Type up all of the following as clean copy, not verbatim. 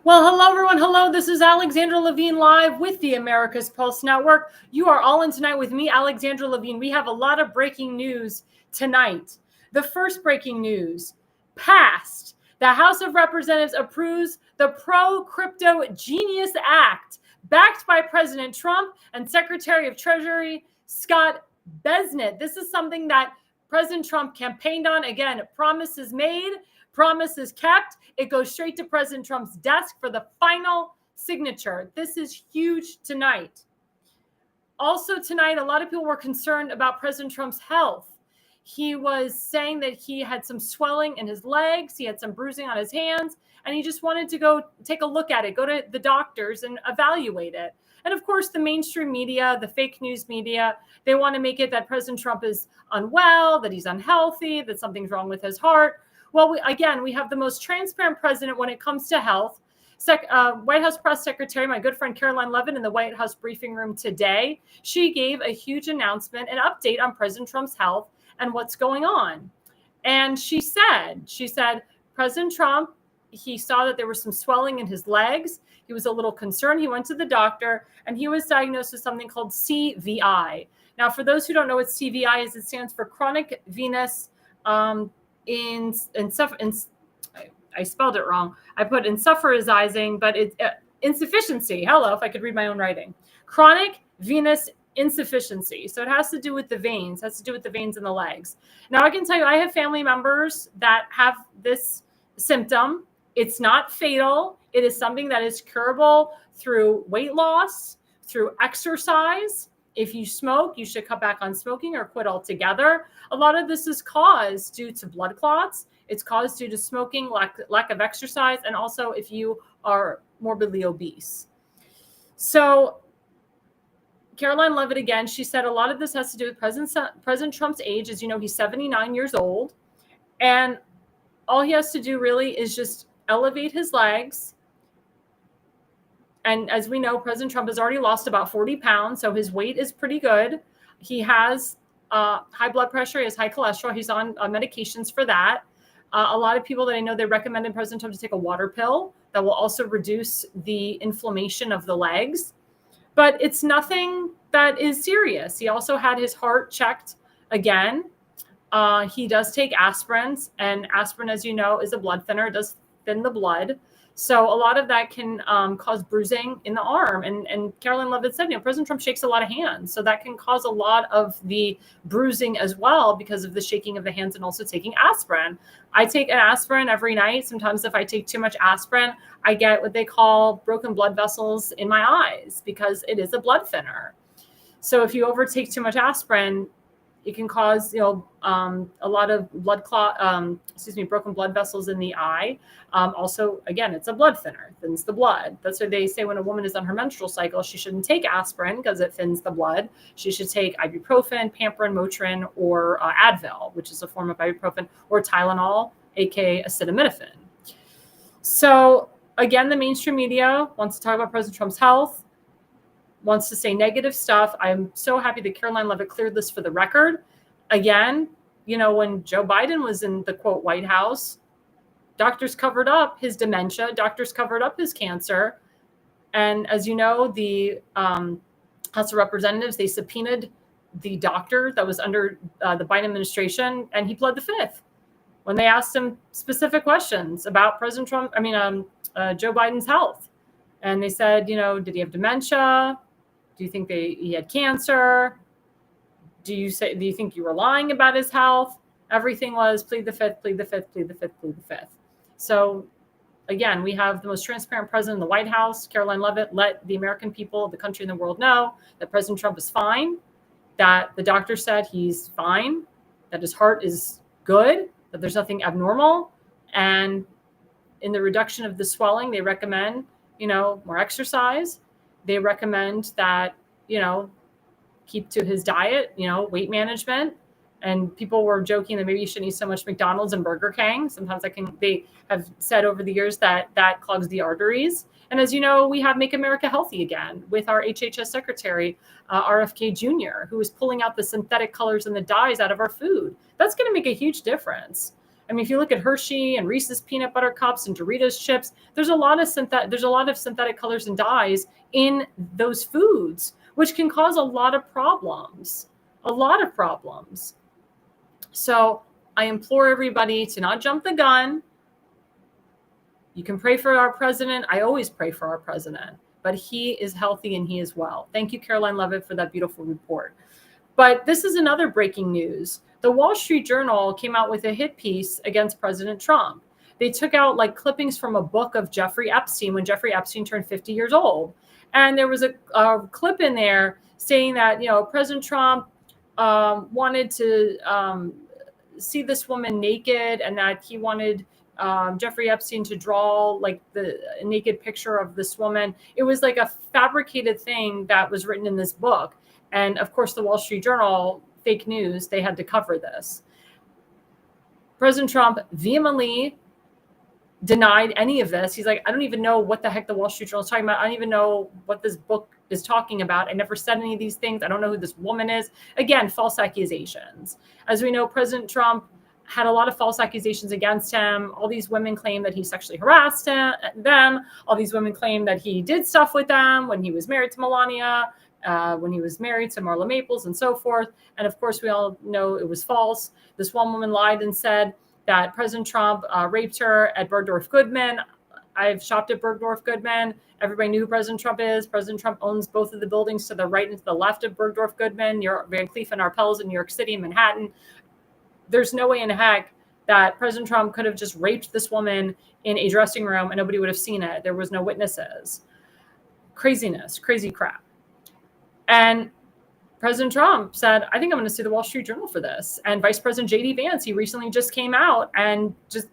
Well, hello, everyone. Hello, this is Alexandra Levine live with the America's Pulse Network. You are all in tonight with me, Alexandra Levine. We have a lot of breaking news tonight. The first breaking news passed. The House of Representatives approves the Pro-Crypto Genius Act, backed by President Trump and Secretary of Treasury Scott Bessent. This is something that President Trump campaigned on. Again, promises made, promises kept. It goes straight to President Trump's desk for the final signature. This is huge tonight. Also tonight, a lot of people were concerned about President Trump's health. He was saying that he had some swelling in his legs, he had some bruising on his hands, and he just wanted to go take a look at it, go to the doctors and evaluate it. And of course, the mainstream media, the fake news media, they want to make it that President Trump is unwell, that he's unhealthy, that something's wrong with his heart. Well, we have the most transparent president when it comes to health. White House press secretary, my good friend Caroline Levin, in the White House briefing room today, she gave a huge announcement, an update on President Trump's health and what's going on. And she said, President Trump, he saw that there was some swelling in his legs. He was a little concerned. He went to the doctor and he was diagnosed with something called CVI. Now, for those who don't know what CVI is, it stands for chronic venous I spelled it wrong. I put insufferizing, but it's insufficiency. Hello, if I could read my own writing. Chronic venous insufficiency. So it has to do with the veins, in the legs. Now, I can tell you, I have family members that have this symptom. It's not fatal. It is something that is curable through weight loss, through exercise. If you smoke, you should cut back on smoking or quit altogether. A lot of this is caused due to blood clots. It's caused due to smoking, lack of exercise, and also if you are morbidly obese. So Caroline Levitt, again, she said a lot of this has to do with President Trump's age. As you know, he's 79 years old. And all he has to do really is just elevate his legs. And as we know, President Trump has already lost about 40 pounds, so his weight is pretty good. He has high blood pressure, he has high cholesterol. He's on medications for that. A lot of people that I know, they recommended President Trump to take a water pill that will also reduce the inflammation of the legs. But it's nothing that is serious. He also had his heart checked again. He does take aspirins, and aspirin, as you know, is a blood thinner. It does thin the blood. So a lot of that can cause bruising in the arm. And Caroline Levitt said, President Trump shakes a lot of hands. So that can cause a lot of the bruising as well because of the shaking of the hands and also taking aspirin. I take an aspirin every night. Sometimes if I take too much aspirin, I get what they call broken blood vessels in my eyes because it is a blood thinner. So if you overtake too much aspirin, it can cause, a lot of broken blood vessels in the eye. Also, again, it's a blood thinner, thins the blood. That's why they say when a woman is on her menstrual cycle, she shouldn't take aspirin because it thins the blood. She should take ibuprofen, Pamprin, Motrin, or Advil, which is a form of ibuprofen, or Tylenol, aka acetaminophen. So again, the mainstream media wants to talk about President Trump's health, wants to say negative stuff. I'm so happy that Caroline Levitt cleared this for the record. Again, when Joe Biden was in the, quote, White House, doctors covered up his dementia, doctors covered up his cancer. And as you know, the House of Representatives, they subpoenaed the doctor that was under the Biden administration, and he pled the fifth when they asked him specific questions about Joe Biden's health. And they said, did he have dementia? Do you think he had cancer? Do you think you were lying about his health? Everything was plead the fifth, plead the fifth, plead the fifth, plead the fifth. So again, we have the most transparent president in the White House. Caroline Levitt let the American people, the country and the world know that President Trump is fine, that the doctor said he's fine, that his heart is good, that there's nothing abnormal. And in the reduction of the swelling, they recommend, more exercise. They recommend that, keep to his diet, weight management. And people were joking that maybe you shouldn't eat so much McDonald's and Burger King. Sometimes they have said over the years that clogs the arteries. And as you know, we have Make America Healthy Again with our HHS Secretary, RFK Jr., who is pulling out the synthetic colors and the dyes out of our food. That's going to make a huge difference. I mean, if you look at Hershey and Reese's peanut butter cups and Doritos chips, there's a lot of synthetic colors and dyes in those foods, which can cause a lot of problems. A lot of problems. So I implore everybody to not jump the gun. You can pray for our president. I always pray for our president, but he is healthy and he is well. Thank you, Caroline Levitt, for that beautiful report. But this is another breaking news. The Wall Street Journal came out with a hit piece against President Trump. They took out like clippings from a book of Jeffrey Epstein when Jeffrey Epstein turned 50 years old. And there was a clip in there saying that, President Trump wanted to see this woman naked, and that he wanted Jeffrey Epstein to draw like the naked picture of this woman. It was like a fabricated thing that was written in this book. And of course, the Wall Street Journal, fake news, they had to cover this. President Trump vehemently denied any of this. He's like, I don't even know what the heck the Wall Street Journal is talking about. I don't even know what this book is talking about. I never said any of these things. I don't know who this woman is. Again, false accusations. As we know, President Trump had a lot of false accusations against him. All these women claim that he sexually harassed them. All these women claim that he did stuff with them when he was married to Melania, when he was married to Marla Maples, and so forth. And of course, we all know it was false. This one woman lied and said that President Trump raped her at Bergdorf Goodman. I've shopped at Bergdorf Goodman. Everybody knew who President Trump is. President Trump owns both of the buildings to the right and to the left of Bergdorf Goodman, Van Cleef and Arpels in New York City, Manhattan. There's no way in heck that President Trump could have just raped this woman in a dressing room and nobody would have seen it. There was no witnesses. Craziness, crazy crap. And President Trump said, I think I'm going to sue the Wall Street Journal for this. And Vice President J.D. Vance, he recently just came out and just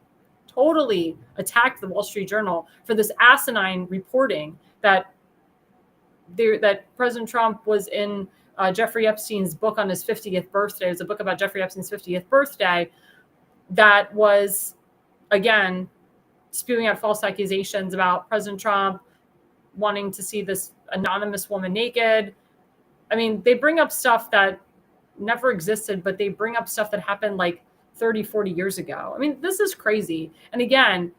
totally attacked the Wall Street Journal for this asinine reporting that President Trump was in Jeffrey Epstein's book on his 50th birthday. It was a book about Jeffrey Epstein's 50th birthday that was, again, spewing out false accusations about President Trump wanting to see this anonymous woman naked. I mean, they bring up stuff that never existed, but they bring up stuff that happened like 30, 40 years ago. I mean, this is crazy. And again,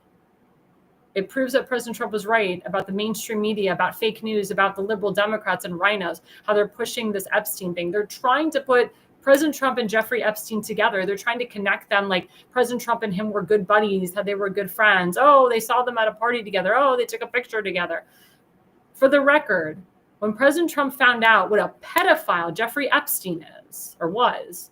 it proves that President Trump was right about the mainstream media, about fake news, about the liberal Democrats and rhinos, how they're pushing this Epstein thing. They're trying to put President Trump and Jeffrey Epstein together. They're trying to connect them like President Trump and him were good buddies, how they were good friends. Oh, they saw them at a party together. Oh, they took a picture together. For the record, when President Trump found out what a pedophile Jeffrey Epstein is or was,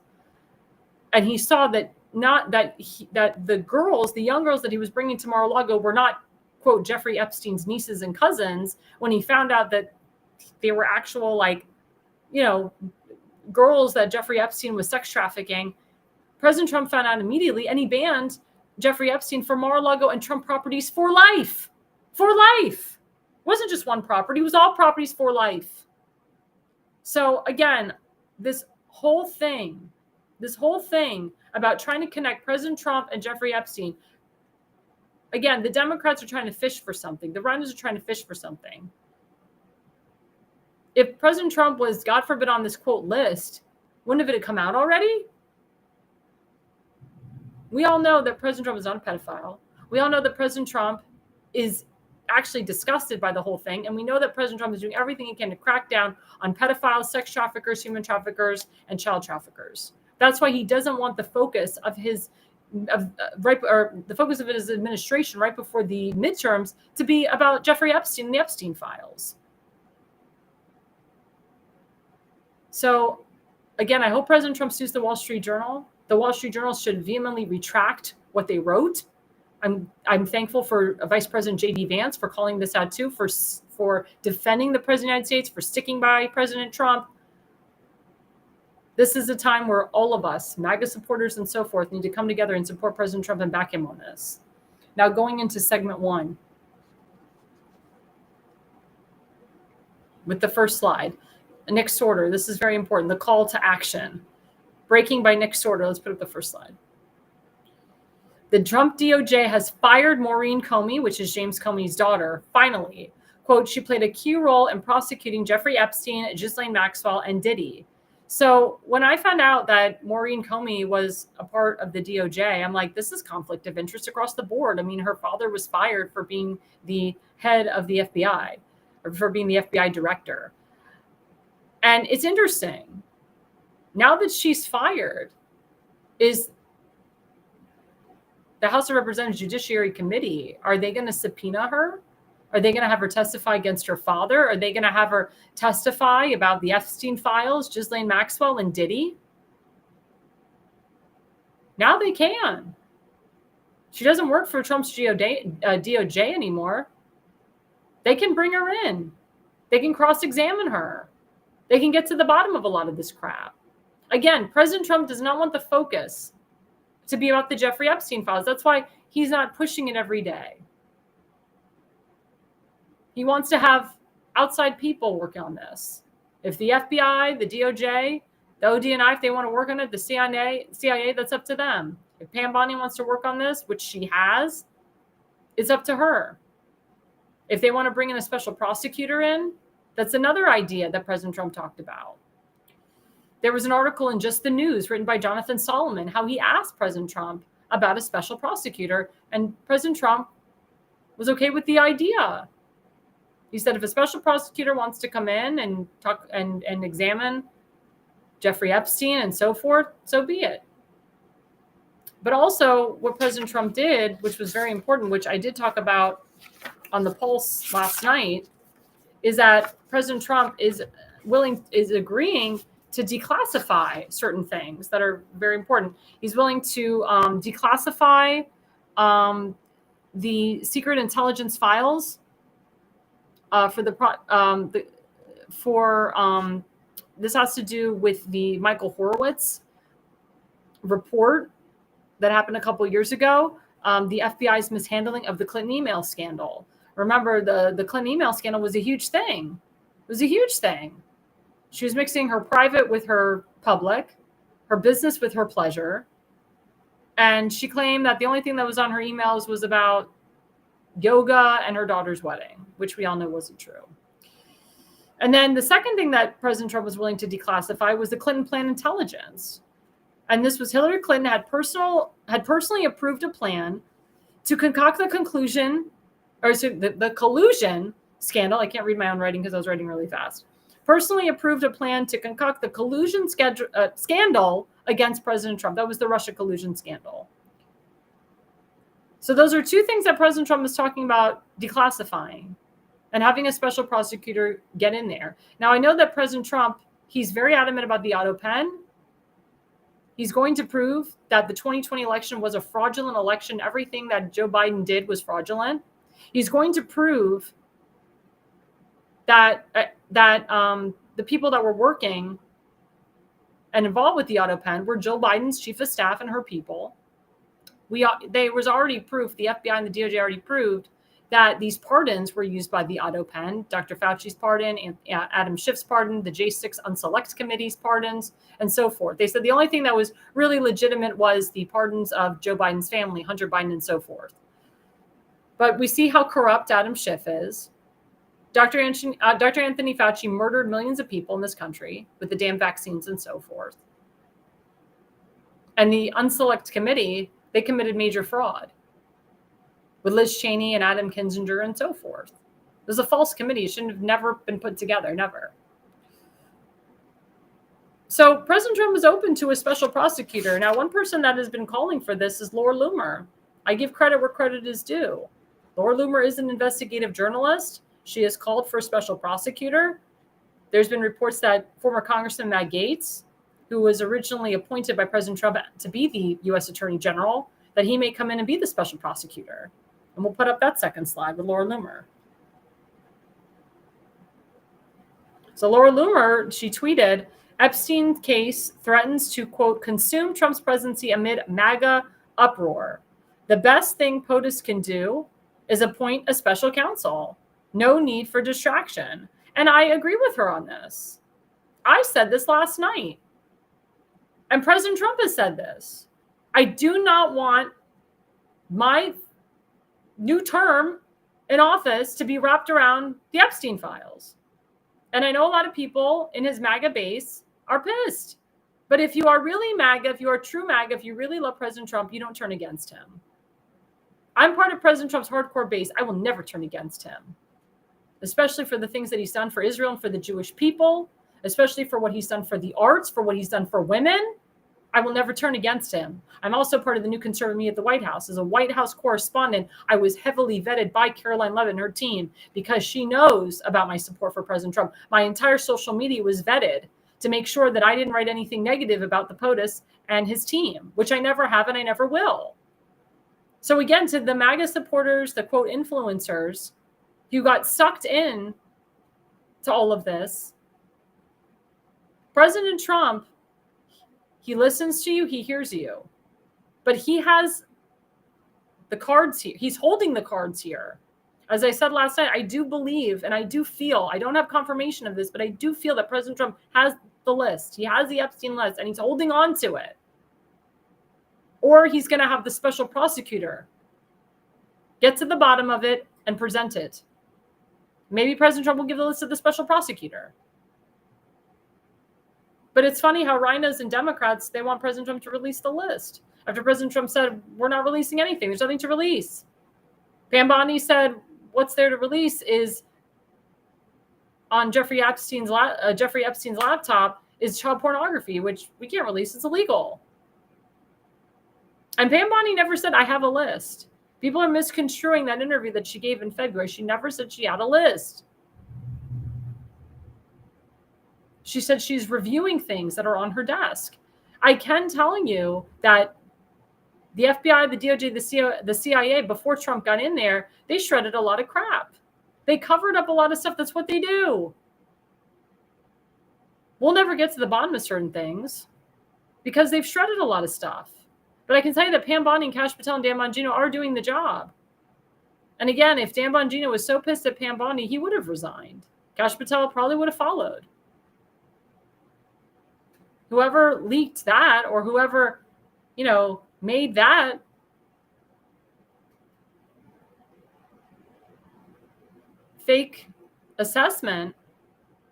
and he saw that that the girls, the young girls that he was bringing to Mar-a-Lago were not, quote, Jeffrey Epstein's nieces and cousins, when he found out that they were actual, like, girls that Jeffrey Epstein was sex trafficking, President Trump found out immediately, and he banned Jeffrey Epstein from Mar-a-Lago and Trump properties for life. For life. It wasn't just one property. It was all properties for life. So again, this whole thing about trying to connect President Trump and Jeffrey Epstein, again, the Democrats are trying to fish for something. The rhinos are trying to fish for something. If President Trump was, God forbid, on this quote list, wouldn't it have come out already? We all know that President Trump is not a pedophile. We all know that President Trump is actually disgusted by the whole thing. And we know that President Trump is doing everything he can to crack down on pedophiles, sex traffickers, human traffickers, and child traffickers. That's why he doesn't want the focus of his administration right before the midterms to be about Jeffrey Epstein and the Epstein files. So again, I hope President Trump sues the Wall Street Journal. The Wall Street Journal should vehemently retract what they wrote. I'm thankful for Vice President J.D. Vance for calling this out too, for defending the President of the United States, for sticking by President Trump. This is a time where all of us, MAGA supporters and so forth, need to come together and support President Trump and back him on this. Now, going into segment one with the first slide, Nick Sorter. This is very important. The call to action. Breaking by Nick Sorter. Let's put up the first slide. The Trump DOJ has fired Maureen Comey, which is James Comey's daughter, finally. Quote, she played a key role in prosecuting Jeffrey Epstein, Ghislaine Maxwell, and Diddy. So when I found out that Maureen Comey was a part of the DOJ, I'm like, this is conflict of interest across the board. I mean, her father was fired for being the head of the FBI, or for being the FBI director. And it's interesting. Now that she's fired, is the House of Representatives Judiciary Committee, are they going to subpoena her? Are they going to have her testify against her father? Are they going to have her testify about the Epstein files, Ghislaine Maxwell and Diddy? Now they can. She doesn't work for Trump's DOJ anymore. They can bring her in. They can cross-examine her. They can get to the bottom of a lot of this crap. Again, President Trump does not want the focus to be about the Jeffrey Epstein files. That's why he's not pushing it every day. He wants to have outside people work on this. If the FBI, the DOJ, the ODNI, if they want to work on it, the CIA, that's up to them. If Pam Bondi wants to work on this, which she has, it's up to her. If they want to bring in a special prosecutor in, that's another idea that President Trump talked about. There was an article in Just the News written by Jonathan Solomon, how he asked President Trump about a special prosecutor, and President Trump was okay with the idea. He said, if a special prosecutor wants to come in and talk and examine Jeffrey Epstein and so forth, so be it. But also what President Trump did, which was very important, which I did talk about on the Pulse last night, is that President Trump is agreeing to declassify certain things that are very important. He's willing to declassify the secret intelligence files this has to do with the Michael Horowitz report that happened a couple of years ago, the FBI's mishandling of the Clinton email scandal. Remember, the Clinton email scandal was a huge thing. It was a huge thing. She was mixing her private with her public, her business with her pleasure. And she claimed that the only thing that was on her emails was about yoga and her daughter's wedding, which we all know wasn't true. And then the second thing that President Trump was willing to declassify was the Clinton plan intelligence. And this was Hillary Clinton had personally approved a plan to concoct the collusion scandal. I can't read my own writing because I was writing really fast. Personally approved a plan to concoct the collusion scandal against President Trump. That was the Russia collusion scandal. So those are two things that President Trump is talking about declassifying and having a special prosecutor get in there. Now, I know that President Trump, he's very adamant about the auto pen. He's going to prove that the 2020 election was a fraudulent election. Everything that Joe Biden did was fraudulent. He's going to prove that the people that were working and involved with the auto pen were Joe Biden's chief of staff and her people. There was already proof, the FBI and the DOJ already proved that these pardons were used by the auto pen, Dr. Fauci's pardon, and Adam Schiff's pardon, the J6 Unselect Committee's pardons, and so forth. They said the only thing that was really legitimate was the pardons of Joe Biden's family, Hunter Biden, and so forth. But we see how corrupt Adam Schiff is. Dr. Anthony Fauci murdered millions of people in this country with the damn vaccines and so forth. And the Unselect Committee, they committed major fraud with Liz Cheney and Adam Kinzinger and so forth. It was a false committee. It shouldn't have never been put together, never. So President Trump is open to a special prosecutor. Now, one person that has been calling for this is Laura Loomer. I give credit where credit is due. Laura Loomer is an investigative journalist. She has called for a special prosecutor. There's been reports that former Congressman Matt Gaetz, who was originally appointed by President Trump to be the U.S. Attorney General, that he may come in and be the special prosecutor. And we'll put up that second slide with Laura Loomer. So Laura Loomer, she tweeted, Epstein case threatens to, quote, consume Trump's presidency amid MAGA uproar. The best thing POTUS can do is appoint a special counsel. No need for distraction. And I agree with her on this. I said this last night. And President Trump has said this. I do not want my new term in office to be wrapped around the Epstein files. And I know a lot of people in his MAGA base are pissed. But if you are really MAGA, if you are true MAGA, if you really love President Trump, you don't turn against him. I'm part of President Trump's hardcore base. I will never turn against him, especially for the things that he's done for Israel and for the Jewish people, especially for what he's done for the arts, for what he's done for women. I will never turn against him. I'm also part of the new conservative media at the White House. As a White House correspondent, I was heavily vetted by Caroline Levin and her team because she knows about my support for President Trump. My entire social media was vetted to make sure that I didn't write anything negative about the POTUS and his team, which I never have and I never will. So again, to the MAGA supporters, the quote influencers who got sucked in to all of this, President Trump, he listens to you, he hears you, but he has the cards here. He's holding the cards here. As I said last night, I do believe and I do feel, I don't have confirmation of this, but I do feel that President Trump has the list. He has the Epstein list and he's holding on to it. Or he's going to have the special prosecutor get to the bottom of it and present it. Maybe President Trump will give the list to the special prosecutor. But it's funny how rhinos and Democrats, they want President Trump to release the list. After President Trump said, we're not releasing anything. There's nothing to release. Pam Bondi said, what's there to release is on Jeffrey Epstein's laptop is child pornography, which we can't release. It's illegal. And Pam Bondi never said, I have a list. People are misconstruing that interview that she gave in February. She never said she had a list. She said she's reviewing things that are on her desk. I can tell you that the FBI, the DOJ, the CIA, before Trump got in there, they shredded a lot of crap. They covered up a lot of stuff. That's what they do. We'll never get to the bottom of certain things because they've shredded a lot of stuff. But I can tell you that Pam Bondi and Kash Patel and Dan Bongino are doing the job. And again, if Dan Bongino was so pissed at Pam Bondi, he would have resigned. Kash Patel probably would have followed. Whoever leaked that or whoever, made that fake assessment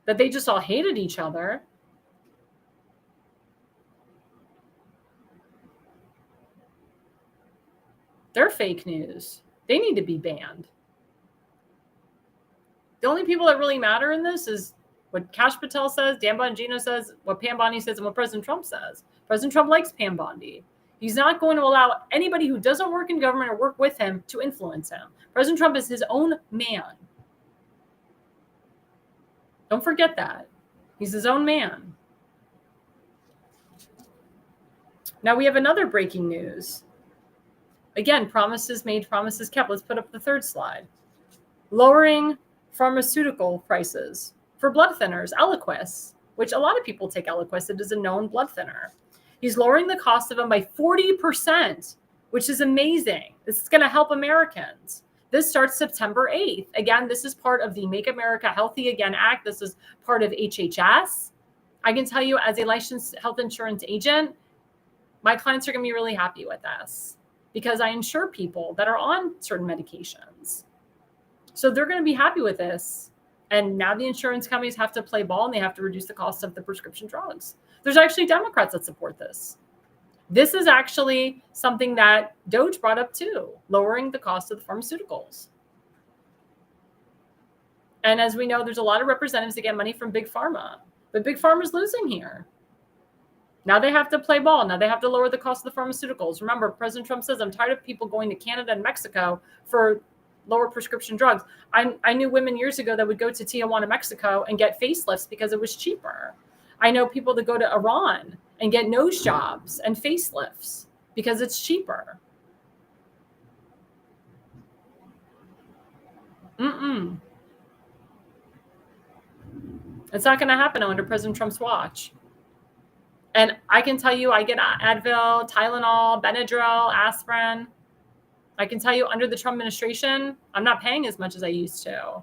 that they just all hated each other. They're fake news. They need to be banned. The only people that really matter in this is what Kash Patel says, Dan Bongino says, what Pam Bondi says, and what President Trump says. President Trump likes Pam Bondi. He's not going to allow anybody who doesn't work in government or work with him to influence him. President Trump is his own man. Don't forget that. He's his own man. Now we have another breaking news. Again, promises made, promises kept. Let's put up the third slide. Lowering pharmaceutical prices for blood thinners, Eliquis, which a lot of people take Eliquis. It is a known blood thinner. He's lowering the cost of them by 40%, which is amazing. This is going to help Americans. This starts September 8th. Again, this is part of the Make America Healthy Again Act. This is part of HHS. I can tell you as a licensed health insurance agent, my clients are going to be really happy with this because I insure people that are on certain medications. So they're going to be happy with this. And now the insurance companies have to play ball and they have to reduce the cost of the prescription drugs. There's actually Democrats that support this. This is actually something that Doge brought up too, lowering the cost of the pharmaceuticals. And as we know, there's a lot of representatives that get money from Big Pharma, but Big Pharma is losing here. Now they have to play ball. Now they have to lower the cost of the pharmaceuticals. Remember, President Trump says, I'm tired of people going to Canada and Mexico for lower prescription drugs. I knew women years ago that would go to Tijuana, Mexico and get facelifts because it was cheaper. I know people that go to Iran and get nose jobs and facelifts because it's cheaper. It's not going to happen under President Trump's watch. And I can tell you, I get Advil, Tylenol, Benadryl, aspirin. I can tell you under the Trump administration, I'm not paying as much as I used to.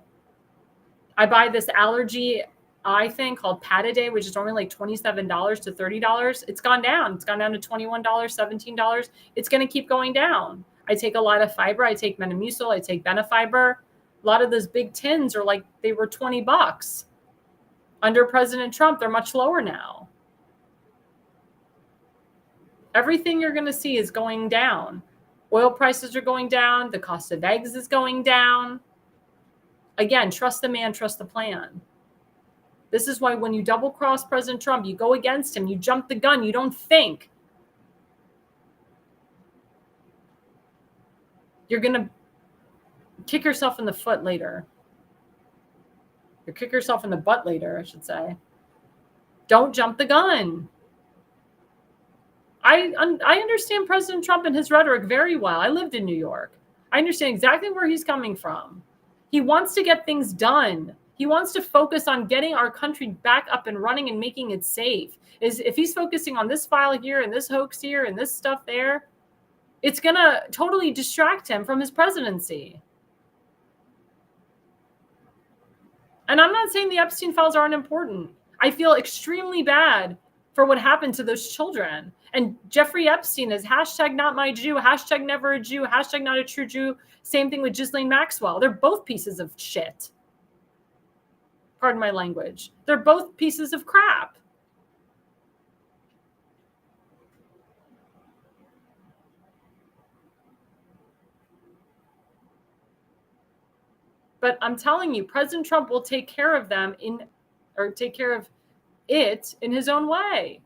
I buy this allergy eye thing called Pataday, which is normally like $27 to $30. It's gone down. It's gone down to $21, $17. It's going to keep going down. I take a lot of fiber. I take Metamucil. I take Benefiber. A lot of those big tins are like, they were $20. Under President Trump, they're much lower now. Everything you're going to see is going down. Oil prices are going down. The cost of eggs is going down. Again, trust the man, trust the plan. This is why when you double cross President Trump, you go against him, you jump the gun, you don't think. You're going to kick yourself in the foot later. You kick yourself in the butt later, I should say. Don't jump the gun. I understand President Trump and his rhetoric very well. I lived in New York. I understand exactly where he's coming from. He wants to get things done. He wants to focus on getting our country back up and running and making it safe. If he's focusing on this file here and this hoax here and this stuff there, it's going to totally distract him from his presidency. And I'm not saying the Epstein files aren't important. I feel extremely bad for what happened to those children. And Jeffrey Epstein is hashtag not my Jew, hashtag never a Jew, hashtag not a true Jew. Same thing with Ghislaine Maxwell. They're both pieces of shit. Pardon my language. They're both pieces of crap. But I'm telling you, President Trump will take care of them take care of it in his own way.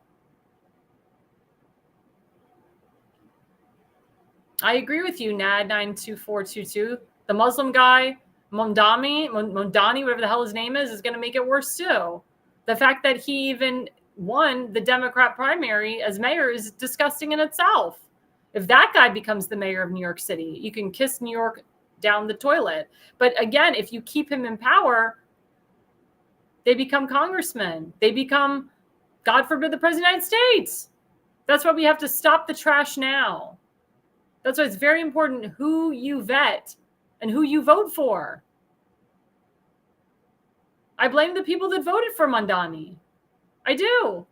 I agree with you, NAD92422. The Muslim guy, Mondani, whatever the hell his name is going to make it worse too. The fact that he even won the Democrat primary as mayor is disgusting in itself. If that guy becomes the mayor of New York City, you can kiss New York down the toilet. But again, if you keep him in power, they become congressmen. They become, God forbid, the president of the United States. That's why we have to stop the trash now. That's why it's very important who you vet and who you vote for. I blame the people that voted for Mondani. I do.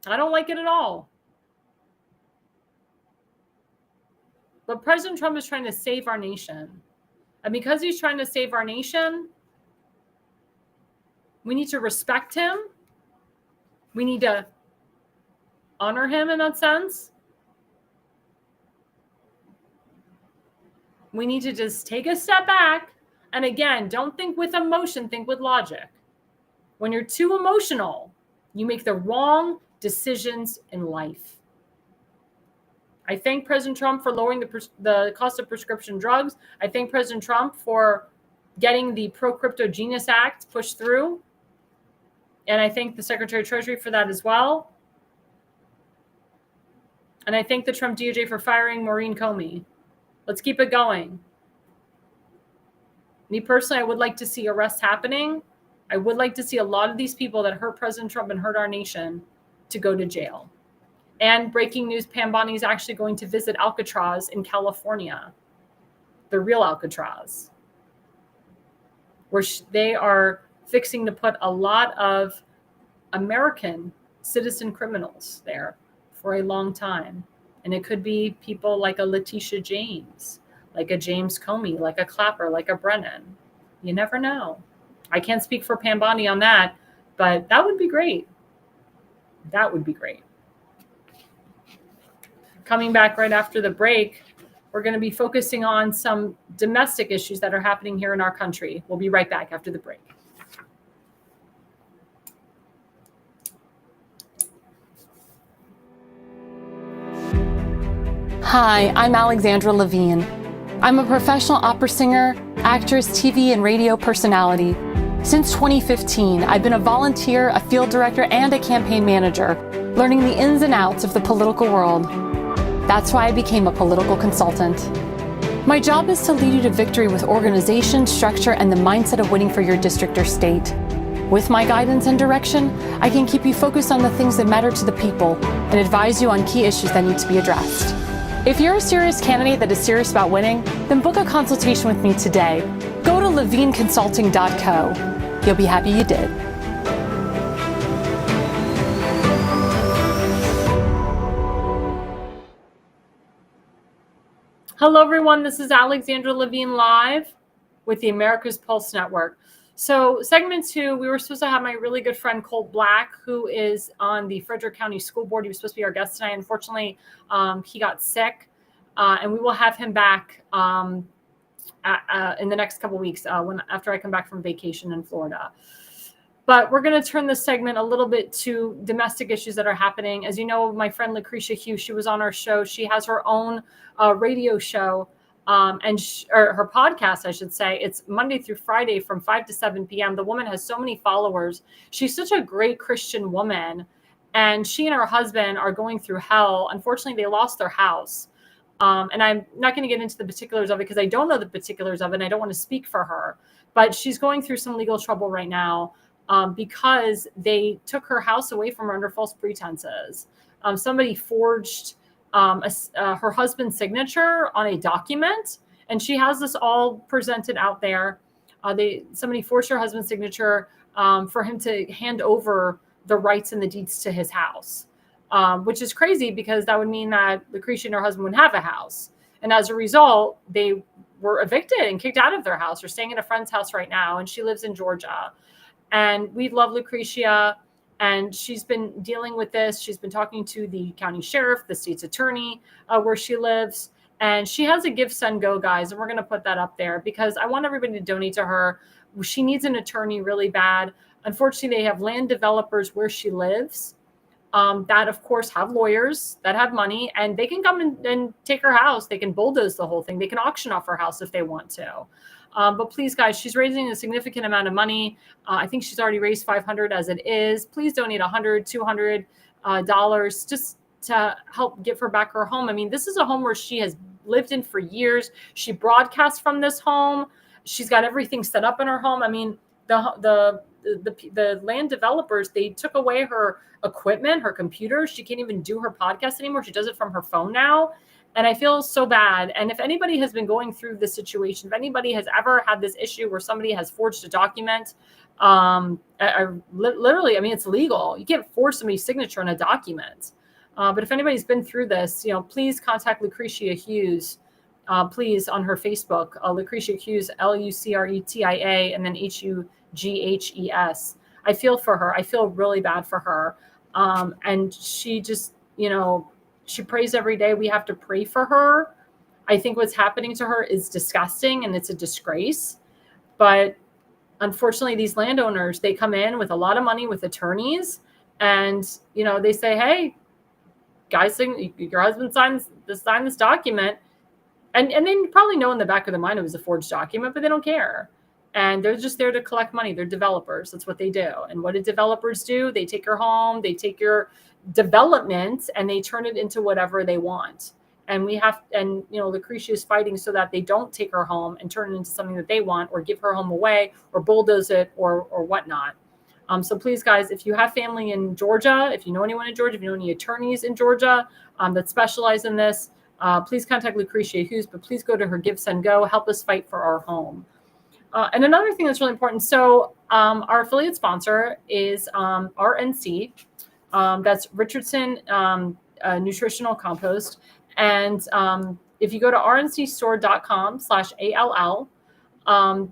I don't like it at all. But President Trump is trying to save our nation. And because he's trying to save our nation, we need to respect him. We need to honor him in that sense. We need to just take a step back. And again, don't think with emotion, think with logic. When you're too emotional, you make the wrong decisions in life. I thank President Trump for lowering the cost of prescription drugs. I thank President Trump for getting the Pro-Crypto Genius Act pushed through. And I thank the Secretary of Treasury for that as well. And I thank the Trump DOJ for firing Maureen Comey. Let's keep it going. Me personally, I would like to see arrests happening. I would like to see a lot of these people that hurt President Trump and hurt our nation to go to jail. And breaking news, Pam Bondi is actually going to visit Alcatraz in California, the real Alcatraz, where they are fixing to put a lot of American citizen criminals there for a long time. And it could be people like a Letitia James, like a James Comey, like a Clapper, like a Brennan. You never know. I can't speak for Pam Bondi on that, but that would be great. That would be great. Coming back right after the break, we're going to be focusing on some domestic issues that are happening here in our country. We'll be right back after the break. Hi, I'm Alexandra Levine. I'm a professional opera singer, actress, TV, and radio personality. Since 2015, I've been a volunteer, a field director, and a campaign manager, learning the ins and outs of the political world. That's why I became a political consultant. My job is to lead you to victory with organization, structure, and the mindset of winning for your district or state. With my guidance and direction, I can keep you focused on the things that matter to the people and advise you on key issues that need to be addressed. If you're a serious candidate that is serious about winning, then book a consultation with me today. Go to levineconsulting.co. You'll be happy you did. Hello, everyone. This is Alexandra Levine live with the America's Pulse Network. So segment 2, we were supposed to have my really good friend Colt Black, who is on the Fredrick County School Board. He was supposed to be our guest tonight. Unfortunately, he got sick, and we will have him back in the next couple of weeks after I come back from vacation in Florida. But we're going to turn this segment a little bit to domestic issues that are happening. As you know, my friend Lucretia Hughes, she was on our show. She has her own radio show or her podcast, I should say. It's Monday through Friday from 5 to 7 p.m. The woman has so many followers. She's such a great Christian woman. And she and her husband are going through hell. Unfortunately, they lost their house. And I'm not going to get into the particulars of it because I don't know the particulars of it and I don't want to speak for her. But she's going through some legal trouble right now. Because they took her house away from her under false pretenses. Somebody forged her husband's signature on a document, and she has this all presented out there. Somebody forged her husband's signature for him to hand over the rights and the deeds to his house, which is crazy because that would mean that Lucretia and her husband would have a house. And as a result, they were evicted and kicked out of their house. They're staying in a friend's house right now, and she lives in Georgia. And we love Lucretia, and she's been dealing with this. She's been talking to the county sheriff, the state's attorney, where she lives. And she has a Give, Send, Go, guys, and we're going to put that up there because I want everybody to donate to her. She needs an attorney really bad. Unfortunately, they have land developers where she lives that, of course, have lawyers that have money, and they can come and take her house. They can bulldoze the whole thing. They can auction off her house if they want to. But please, guys, she's raising a significant amount of money. I think she's already raised $500 as it is. Please donate $100, $200 just to help give her back her home. I mean, this is a home where she has lived in for years. She broadcasts from this home. She's got everything set up in her home. I mean, the land developers, they took away her equipment, her computer. She can't even do her podcast anymore. She does it from her phone now. And I feel so bad. And if anybody has been going through this situation, if anybody has ever had this issue where somebody has forged a document, literally, I mean, it's legal. You can't forge somebody's signature on a document. But if anybody's been through this, please contact Lucretia Hughes, please, on her Facebook, Lucretia Hughes, Lucretia, and then Hughes. I feel for her. I feel really bad for her. And she just, she prays every day. We have to pray for her. I think what's happening to her is disgusting and it's a disgrace. But unfortunately, these landowners, they come in with a lot of money with attorneys and, they say, hey, guys, your husband signed this document. And they probably know in the back of their mind it was a forged document, but they don't care. And they're just there to collect money. They're developers. That's what they do. And what do developers do? They take your home, they take your development, and they turn it into whatever they want. And Lucretia is fighting so that they don't take her home and turn it into something that they want, or give her home away, or bulldoze it, or whatnot. So please, guys, if you have family in Georgia, if you know anyone in Georgia, if you know any attorneys in Georgia that specialize in this, please contact Lucretia Hughes. But please go to her Give, Send, Go. Help us fight for our home. And another thing that's really important. So our affiliate sponsor is RNC. That's Richardson Nutritional Compost. And if you go to rncstore.com/ALL,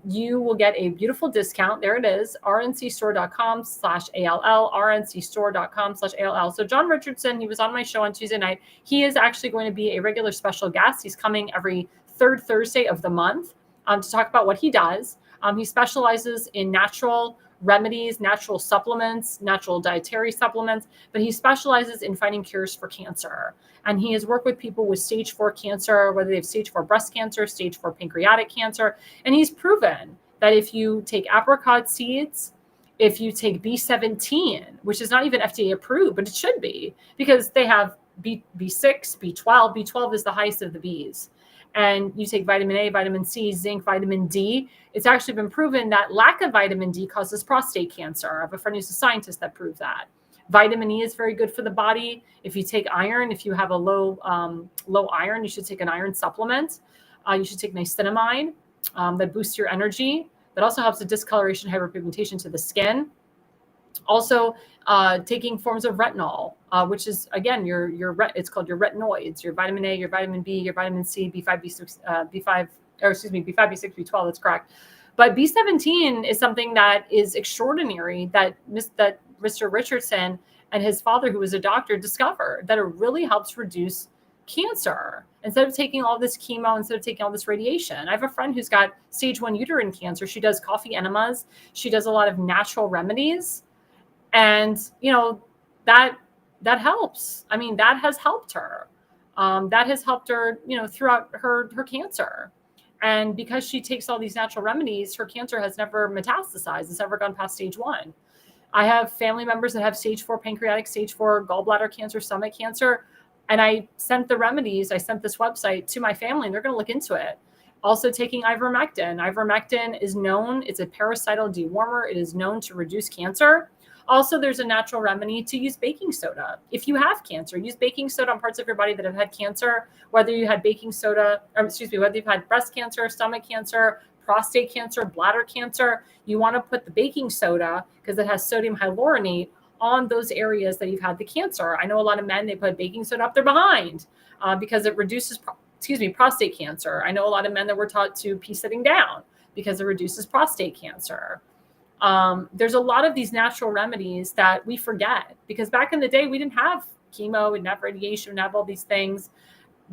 you will get a beautiful discount. There it is, rncstore.com/ALL, rncstore.com/ALL. So John Richardson, he was on my show on Tuesday night. He is actually going to be a regular special guest. He's coming every third Thursday of the month to talk about what he does. He specializes in natural remedies, natural supplements, natural dietary supplements, but he specializes in finding cures for cancer. And he has worked with people with stage 4 cancer, whether they have stage 4 breast cancer, stage 4 pancreatic cancer. And he's proven that if you take apricot seeds, if you take B17, which is not even FDA approved, but it should be, because they have B6, B12. B12 is the highest of the Bs. And you take vitamin A, vitamin C, zinc, vitamin D. It's actually been proven that lack of vitamin D causes prostate cancer. I have a friend who's a scientist that proved that. Vitamin E is very good for the body. If you take iron, if you have a low iron, you should take an iron supplement. You should take niacinamide that boosts your energy. That also helps with discoloration, hyperpigmentation to the skin. Also, taking forms of retinol, which is again it's called your retinoids, your vitamin A, your vitamin B, your vitamin C, B5, B6, B5, or excuse me, B5, B6, B12. That's correct. But B17 is something that is extraordinary that Mr. Richardson and his father, who was a doctor, discovered that it really helps reduce cancer. Instead of taking all this chemo, instead of taking all this radiation. I have a friend who's got stage 1 uterine cancer. She does coffee enemas. She does a lot of natural remedies. And, that helps. I mean, that has helped her. That has helped her, throughout her cancer. And because she takes all these natural remedies, her cancer has never metastasized. It's never gone past stage 1. I have family members that have stage 4 pancreatic, stage 4 gallbladder cancer, stomach cancer. And I sent the remedies, I sent this website to my family, and they're going to look into it. Also taking ivermectin. Ivermectin is known, it's a parasital dewormer. It is known to reduce cancer. Also, there's a natural remedy to use baking soda. If you have cancer, use baking soda on parts of your body that have had cancer, whether you had whether you've had breast cancer, stomach cancer, prostate cancer, bladder cancer, you want to put the baking soda, because it has sodium hyaluronate, on those areas that you've had the cancer. I know a lot of men, they put baking soda up their behind because it reduces, prostate cancer. I know a lot of men that were taught to pee sitting down because it reduces prostate cancer. There's a lot of these natural remedies that we forget, because back in the day, we didn't have chemo, we didn't have radiation, we didn't have all these things.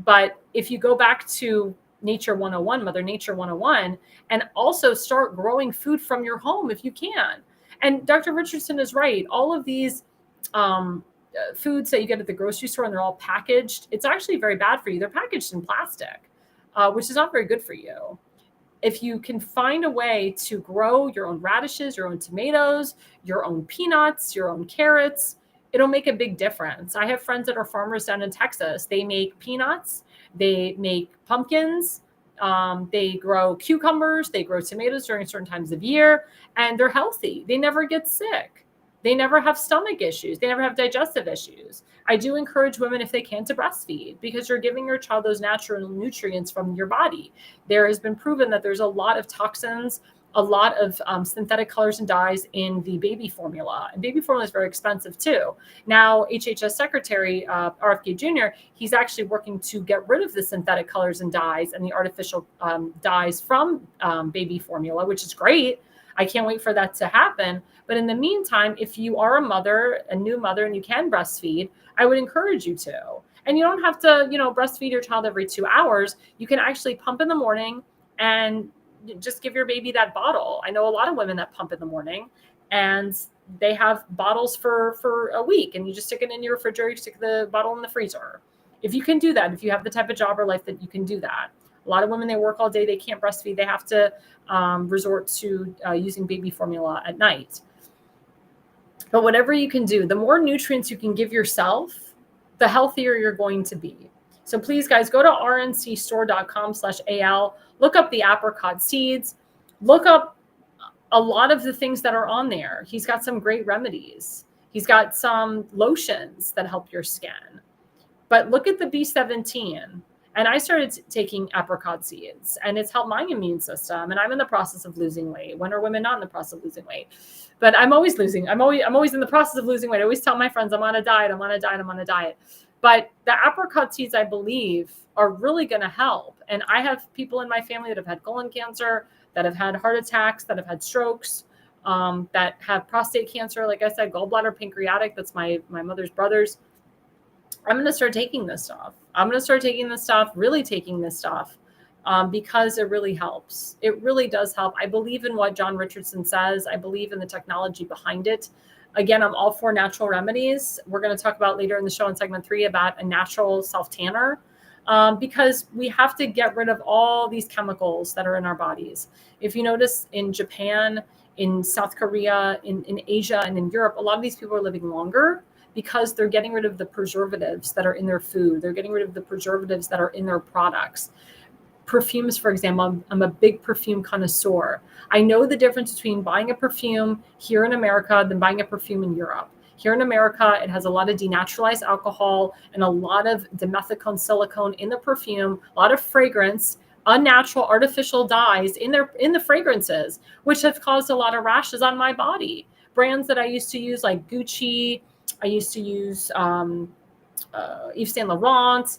But if you go back to Nature 101, Mother Nature 101, and also start growing food from your home if you can. And Dr. Richardson is right. All of these foods that you get at the grocery store, and they're all packaged, it's actually very bad for you. They're packaged in plastic, which is not very good for you. If you can find a way to grow your own radishes, your own tomatoes, your own peanuts, your own carrots, it'll make a big difference. I have friends that are farmers down in Texas. They make peanuts, they make pumpkins, they grow cucumbers, they grow tomatoes during certain times of year, and they're healthy. They never get sick. They never have stomach issues. They never have digestive issues. I do encourage women, if they can, to breastfeed, because you're giving your child those natural nutrients from your body. There has been proven that there's a lot of toxins, a lot of synthetic colors and dyes in the baby formula. And baby formula is very expensive too. Now, HHS Secretary RFK Jr., he's actually working to get rid of the synthetic colors and dyes and the artificial dyes from baby formula, which is great. I can't wait for that to happen. But in the meantime, if you are a new mother, and you can breastfeed, I would encourage you to. And you don't have to, breastfeed your child every 2 hours. You can actually pump in the morning and just give your baby that bottle. I know a lot of women that pump in the morning, and they have bottles for a week, and you just stick it in your refrigerator, you stick the bottle in the freezer. If you can do that, if you have the type of job or life that you can do that. A lot of women, they work all day, they can't breastfeed. They have to resort to using baby formula at night. But whatever you can do, the more nutrients you can give yourself, the healthier you're going to be. So please, guys, go to rncstore.com/AL, look up the apricot seeds, look up a lot of the things that are on there. He's got some great remedies. He's got some lotions that help your skin. But look at the B17. And I started taking apricot seeds, and it's helped my immune system. And I'm in the process of losing weight. When are women not in the process of losing weight? But I'm always losing. I'm always in the process of losing weight. I always tell my friends, I'm on a diet. But the apricot seeds, I believe, are really going to help. And I have people in my family that have had colon cancer, that have had heart attacks, that have had strokes, that have prostate cancer. Like I said, gallbladder, pancreatic. That's my mother's brothers. I'm going to start taking this stuff. Really taking this stuff, because it really helps. It really does help. I believe in what John Richardson says. I believe in the technology behind it. Again, I'm all for natural remedies. We're going to talk about later in the show in segment 3 about a natural self-tanner, because we have to get rid of all these chemicals that are in our bodies. If you notice, in Japan, in South Korea, in Asia, and in Europe, a lot of these people are living longer, because they're getting rid of the preservatives that are in their food. They're getting rid of the preservatives that are in their products. Perfumes, for example, I'm a big perfume connoisseur. I know the difference between buying a perfume here in America than buying a perfume in Europe. Here in America, it has a lot of denaturalized alcohol and a lot of dimethicone silicone in the perfume, a lot of fragrance, unnatural artificial dyes in the fragrances, which have caused a lot of rashes on my body. brands that I used to use, like Gucci. I used to use Yves Saint Laurent,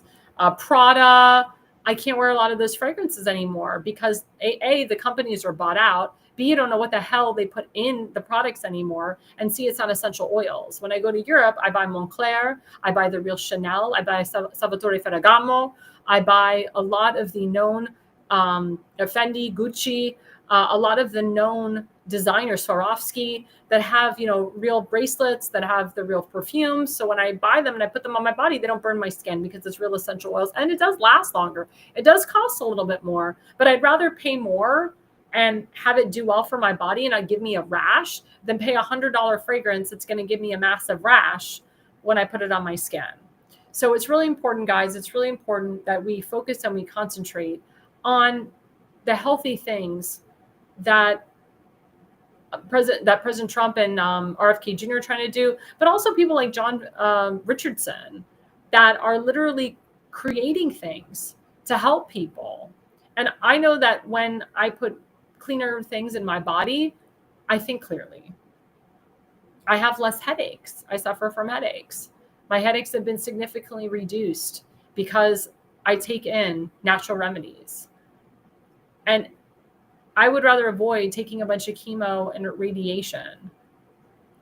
Prada. I can't wear a lot of those fragrances anymore because A, the companies are bought out. B, you don't know what the hell they put in the products anymore. And C, it's not essential oils. When I go to Europe, I buy Moncler, I buy the real Chanel, I buy Salvatore Ferragamo, I buy a lot of the known Fendi, Gucci, a lot of the known designers, Swarovski, that have, real bracelets, that have the real perfumes. So when I buy them and I put them on my body, they don't burn my skin because it's real essential oils, and it does last longer. It does cost a little bit more, but I'd rather pay more and have it do well for my body and not give me a rash than pay $100 fragrance that's going to give me a massive rash when I put it on my skin. So it's really important, guys. It's really important that we focus and we concentrate on the healthy things that President Trump and RFK Jr. are trying to do, but also people like John Richardson that are literally creating things to help people. And I know that when I put cleaner things in my body, I think clearly. I have less headaches. I suffer from headaches. My headaches have been significantly reduced because I take in natural remedies. And I would rather avoid taking a bunch of chemo and radiation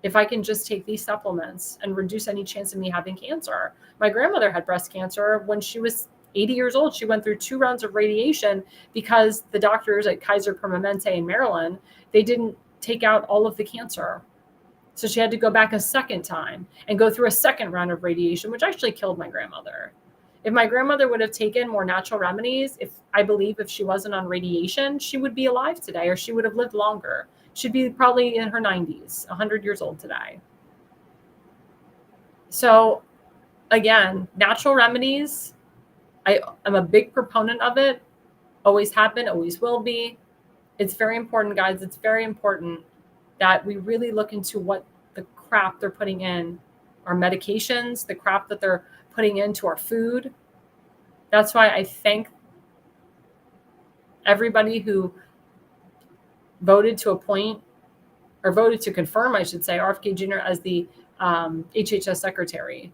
if I can just take these supplements and reduce any chance of me having cancer. My grandmother had breast cancer when she was 80 years old. She went through 2 rounds of radiation because the doctors at Kaiser Permanente in Maryland, they didn't take out all of the cancer. So she had to go back a second time and go through a second round of radiation, which actually killed my grandmother. If my grandmother would have taken more natural remedies, if she wasn't on radiation, she would be alive today, or she would have lived longer. She'd be probably in her 90s, 100 years old today. So again, natural remedies, I am a big proponent of it. Always have been, always will be. It's very important, guys. It's very important that we really look into what the crap they're putting in our medications, the crap that they're putting into our food. That's why I thank everybody who voted to appoint, or voted to confirm, I should say, RFK Jr. as the HHS secretary.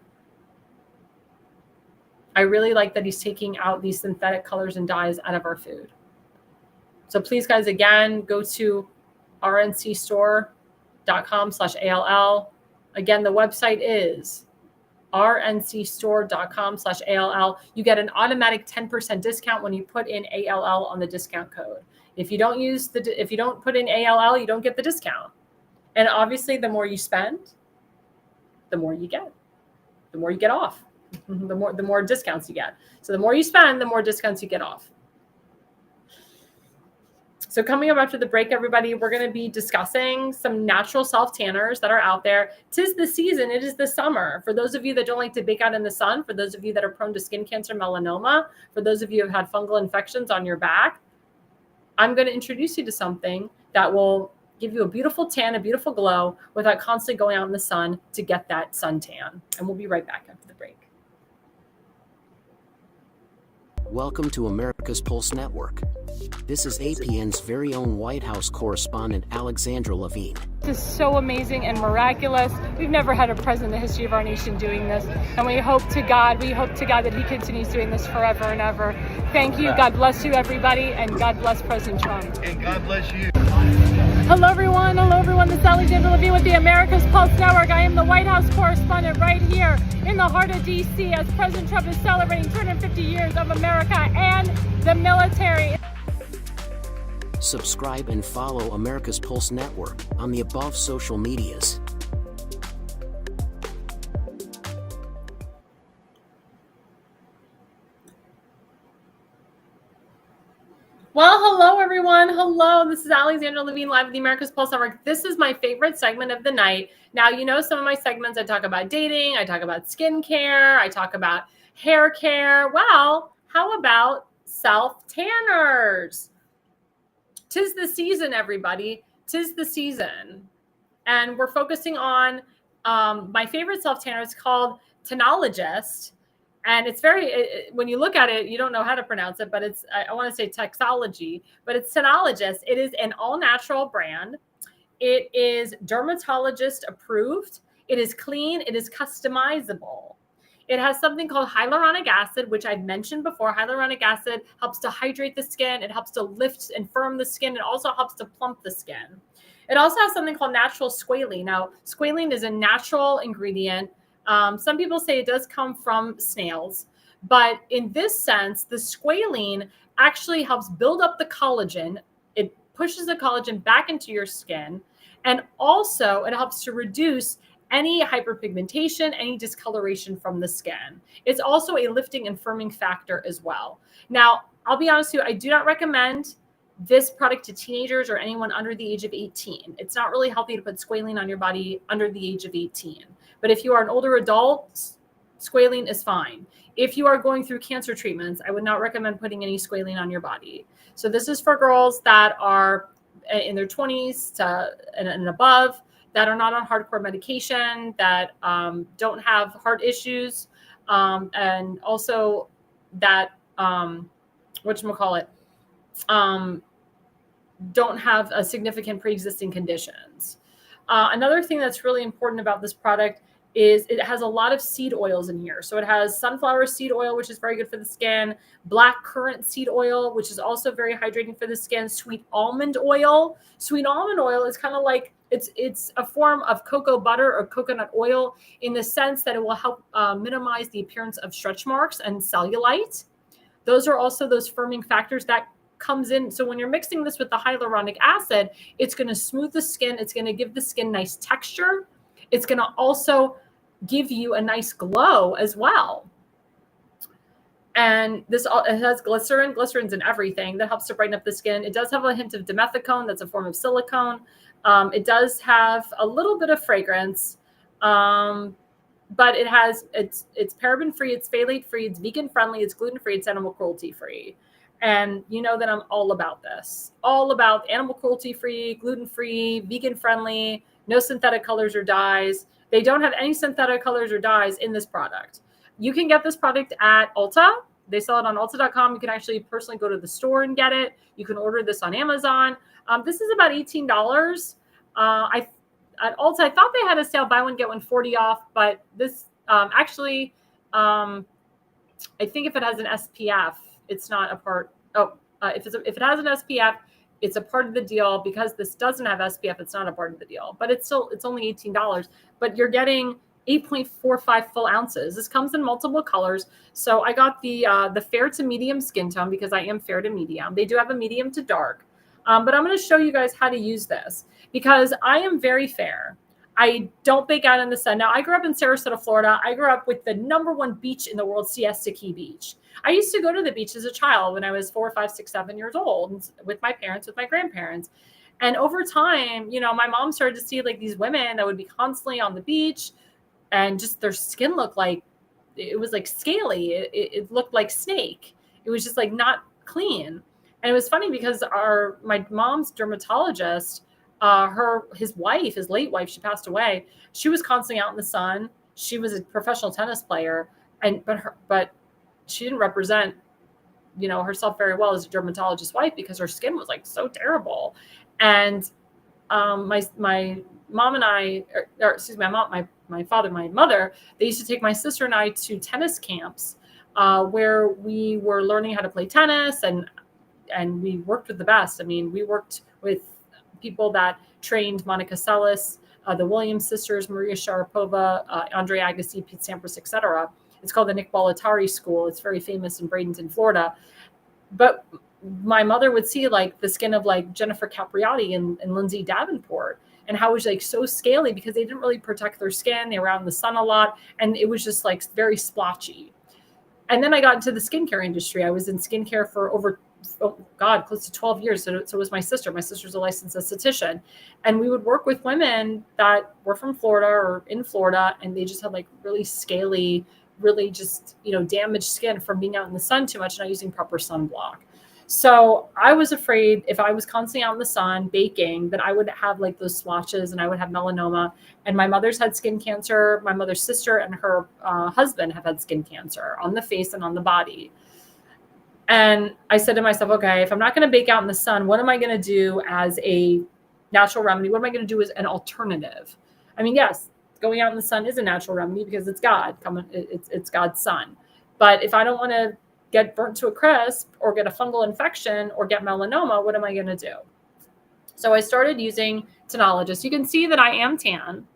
I really like that he's taking out these synthetic colors and dyes out of our food. So please, guys, again, go to rncstore.com/ALL. Again, the website is rncstore.com/ALL. You get an automatic 10% discount when you put in ALL on the discount code. If you don't put in ALL, you don't get the discount. And obviously, the more you spend, the more you get. The more you get off. The more discounts you get. So the more you spend, the more discounts you get off. So coming up after the break, everybody, we're going to be discussing some natural self-tanners that are out there. 'Tis the season. It is the summer. For those of you that don't like to bake out in the sun, for those of you that are prone to skin cancer, melanoma, for those of you who have had fungal infections on your back, I'm going to introduce you to something that will give you a beautiful tan, a beautiful glow without constantly going out in the sun to get that suntan. And we'll be right back after the break. Welcome to America's Pulse Network. This is APN's very own White House correspondent, Alexandra Levine. This is so amazing and miraculous. We've never had a president in the history of our nation doing this. And we hope to God that he continues doing this forever and ever. Thank you. God bless you, everybody. And God bless President Trump. And God bless you. Hello, everyone. This is Alexandra Levine with the America's Pulse Network. I am the White House correspondent right here in the heart of D.C. as President Trump is celebrating 250 years of America and the military. Subscribe and follow America's Pulse Network on the above social medias. Well, hello, everyone. Hello. This is Alexandra Levine live at the America's Pulse Network. This is my favorite segment of the night. Now, you know, some of my segments, I talk about dating, I talk about skincare, I talk about hair care. Well, how about self-tanners? 'Tis the season, everybody. 'Tis the season. And we're focusing on my favorite self-tanner. It's called Tanologist. And it's when you look at it, you don't know how to pronounce it, but I want to say Texology, but it's Tanologist. It is an all-natural brand. It is dermatologist approved. It is clean. It is customizable. It has something called hyaluronic acid, which I've mentioned before. Hyaluronic acid helps to hydrate the skin. It helps to lift and firm the skin. It also helps to plump the skin. It also has something called natural squalene. Now, squalene is a natural ingredient. Some people say it does come from snails, but in this sense, the squalene actually helps build up the collagen. It pushes the collagen back into your skin. And also it helps to reduce any hyperpigmentation, any discoloration from the skin. It's also a lifting and firming factor as well. Now, I'll be honest with you, I do not recommend this product to teenagers or anyone under the age of 18. It's not really healthy to put squalene on your body under the age of 18. But if you are an older adult, squalene is fine. If you are going through cancer treatments, I would not recommend putting any squalene on your body. So this is for girls that are in their 20s and above, that are not on hardcore medication, that don't have heart issues, and also that, don't have a significant pre-existing conditions. Another thing that's really important about this product is it has a lot of seed oils in here. So it has sunflower seed oil, which is very good for the skin, black currant seed oil, which is also very hydrating for the skin, sweet almond oil. Sweet almond oil is kind of like, it's a form of cocoa butter or coconut oil in the sense that it will help minimize the appearance of stretch marks and cellulite. Those are also those firming factors that comes in. So when you're mixing this with the hyaluronic acid, it's going to smooth the skin. It's going to give the skin nice texture. It's going to also give you a nice glow as well. And it has glycerin. Glycerin's in everything that helps to brighten up the skin. It does have a hint of dimethicone. That's a form of silicone. It does have a little bit of fragrance, but it's paraben free, it's phthalate free, it's vegan friendly, it's gluten free, it's animal cruelty free. And you know that I'm all about this, all about animal cruelty free, gluten free, vegan friendly, no synthetic colors or dyes. They don't have any synthetic colors or dyes in this product. You can get this product at Ulta. They sell it on Ulta.com. You can actually personally go to the store and get it. You can order this on Amazon. This is about $18. At Ulta, I thought they had a sale, buy one, get one 40 off, but this I think if it has an SPF, it's not a part. If it has an SPF, it's a part of the deal. Because this doesn't have SPF, it's not a part of the deal. But it's only $18. But you're getting 8.45 full ounces. This comes in multiple colors. So I got the fair to medium skin tone because I am fair to medium. They do have a medium to dark. But I'm going to show you guys how to use this because I am very fair. I don't bake out in the sun. Now, I grew up in Sarasota, Florida. I grew up with the #1 beach in the world, Siesta Key Beach. I used to go to the beach as a child when I was 4, 5, 6, 7 years old with my parents, with my grandparents. And over time, my mom started to see like these women that would be constantly on the beach and just their skin looked like, it was like scaly. It looked like snake. It was just like not clean. And it was funny because my mom's dermatologist, his late wife, she passed away. She was constantly out in the sun. She was a professional tennis player, but she didn't represent, herself very well as a dermatologist's wife because her skin was like so terrible. And my mom and I, my father, my mother, they used to take my sister and I to tennis camps where we were learning how to play tennis and we worked with the best. I mean, we worked with people that trained Monica Seles, the Williams sisters, Maria Sharapova, Andre Agassi, Pete Sampras, etc. It's called the Nick Bollettieri School. It's very famous in Bradenton, Florida. But my mother would see like the skin of like Jennifer Capriati and Lindsay Davenport and how it was like so scaly because they didn't really protect their skin. They were out in the sun a lot and it was just like very splotchy. And then I got into the skincare industry. I was in skincare for close to 12 years. So was my sister. My sister's a licensed esthetician. And we would work with women that were from Florida or in Florida, and they just had like really scaly, really just, damaged skin from being out in the sun too much and not using proper sunblock. So I was afraid if I was constantly out in the sun baking, that I would have like those splotches and I would have melanoma. And my mother's had skin cancer. My mother's sister and her husband have had skin cancer on the face and on the body. And I said to myself, okay, if I'm not going to bake out in the sun, what am I going to do as a natural remedy? What am I going to do as an alternative? I mean, yes, going out in the sun is a natural remedy because it's God coming. It's God's sun. But if I don't want to get burnt to a crisp or get a fungal infection or get melanoma, what am I going to do? So I started using Tenologist. You can see that I am tan.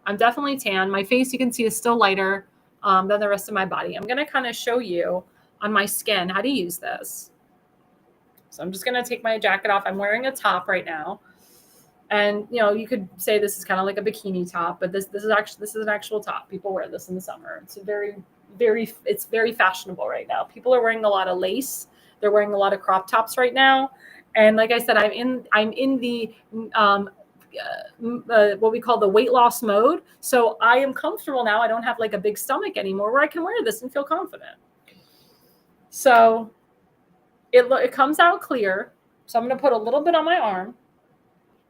I'm definitely tan. My face, you can see, is still lighter than the rest of my body. I'm going to kind of show you on my skin how to use this. So I'm just going to take my jacket off. I'm wearing a top right now. And, you know, you could say this is kind of like a bikini top, but this is an actual top. People wear this in the summer. It's it's very fashionable right now. People are wearing a lot of lace. They're wearing a lot of crop tops right now. And like I said, I'm in the what we call the weight loss mode. So I am comfortable now. I don't have like a big stomach anymore where I can wear this and feel confident. So it comes out clear. So I'm going to put a little bit on my arm,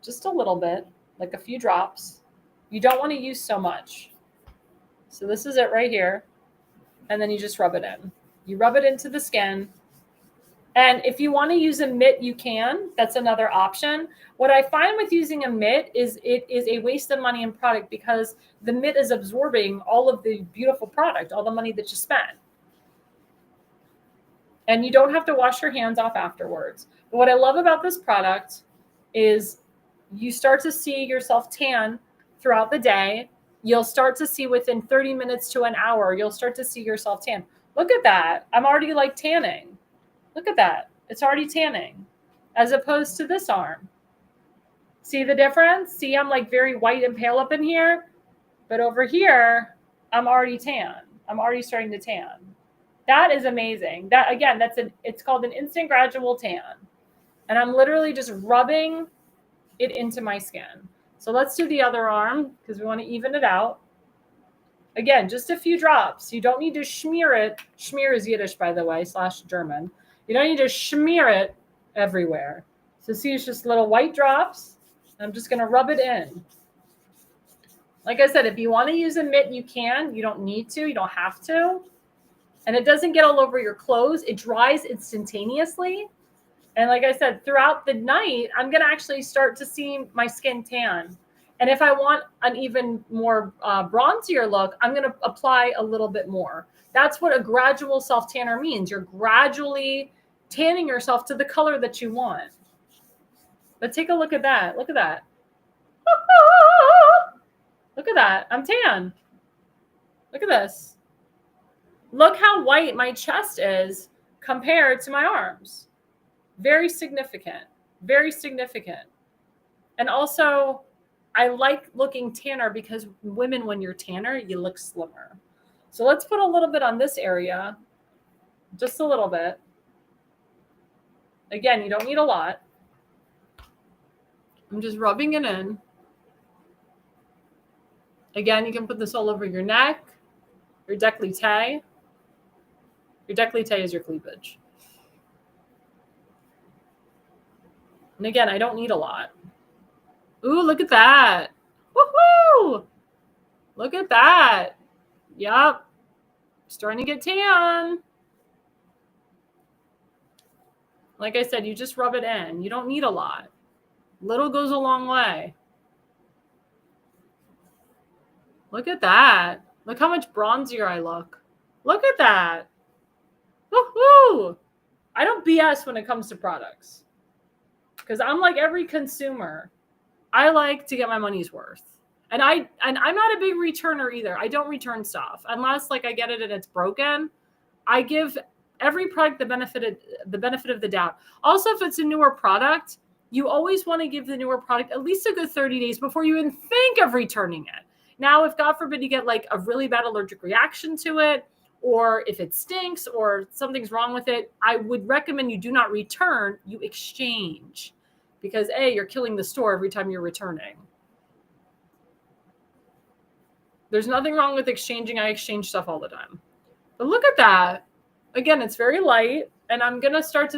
just a little bit, like a few drops. You don't want to use so much. So this is it right here. And then you just rub it in. You rub it into the skin. And if you want to use a mitt, you can. That's another option. What I find with using a mitt is it is a waste of money and product because the mitt is absorbing all of the beautiful product, all the money that you spent. And you don't have to wash your hands off afterwards. But what I love about this product is you start to see yourself tan throughout the day. You'll start to see within 30 minutes to an hour, you'll start to see yourself tan. Look at that. I'm already like tanning. Look at that. It's already tanning as opposed to this arm. See the difference? See, I'm like very white and pale up in here, but over here, I'm already tan. I'm already starting to tan. That is amazing. That again, it's called an instant gradual tan. And I'm literally just rubbing it into my skin. So let's do the other arm because we want to even it out. Again, just a few drops. You don't need to smear it. Schmear is Yiddish, by the way, / German. You don't need to smear it everywhere. So see, it's just little white drops. I'm just going to rub it in. Like I said, if you want to use a mitt, you can. You don't need to. You don't have to. And it doesn't get all over your clothes. It dries instantaneously. And like I said, throughout the night, I'm going to actually start to see my skin tan. And if I want an even more bronzier look, I'm going to apply a little bit more. That's what a gradual self-tanner means. You're gradually tanning yourself to the color that you want. But take a look at that. Look at that. Look at that. I'm tan. Look at this. Look how white my chest is compared to my arms. Very significant. Very significant. And also, I like looking tanner because women, when you're tanner, you look slimmer. So let's put a little bit on this area. Just a little bit. Again, you don't need a lot. I'm just rubbing it in. Again, you can put this all over your neck, your décolleté. Your décolleté is your cleavage. And again, I don't need a lot. Ooh, look at that. Woohoo! Look at that. Yep. Starting to get tan. Like I said, you just rub it in. You don't need a lot. Little goes a long way. Look at that. Look how much bronzier I look. Look at that. Woohoo! I don't BS when it comes to products. Because I'm like every consumer. I like to get my money's worth. And I'm not a big returner either. I don't return stuff unless like I get it and it's broken. I give every product the benefit of the doubt. Also, if it's a newer product, you always want to give the newer product at least a good 30 days before you even think of returning it. Now, if God forbid you get like a really bad allergic reaction to it, or if it stinks or something's wrong with it, I would recommend you do not return, you exchange. Because A, you're killing the store every time you're returning. There's nothing wrong with exchanging. I exchange stuff all the time. But look at that. Again, it's very light. And you'll start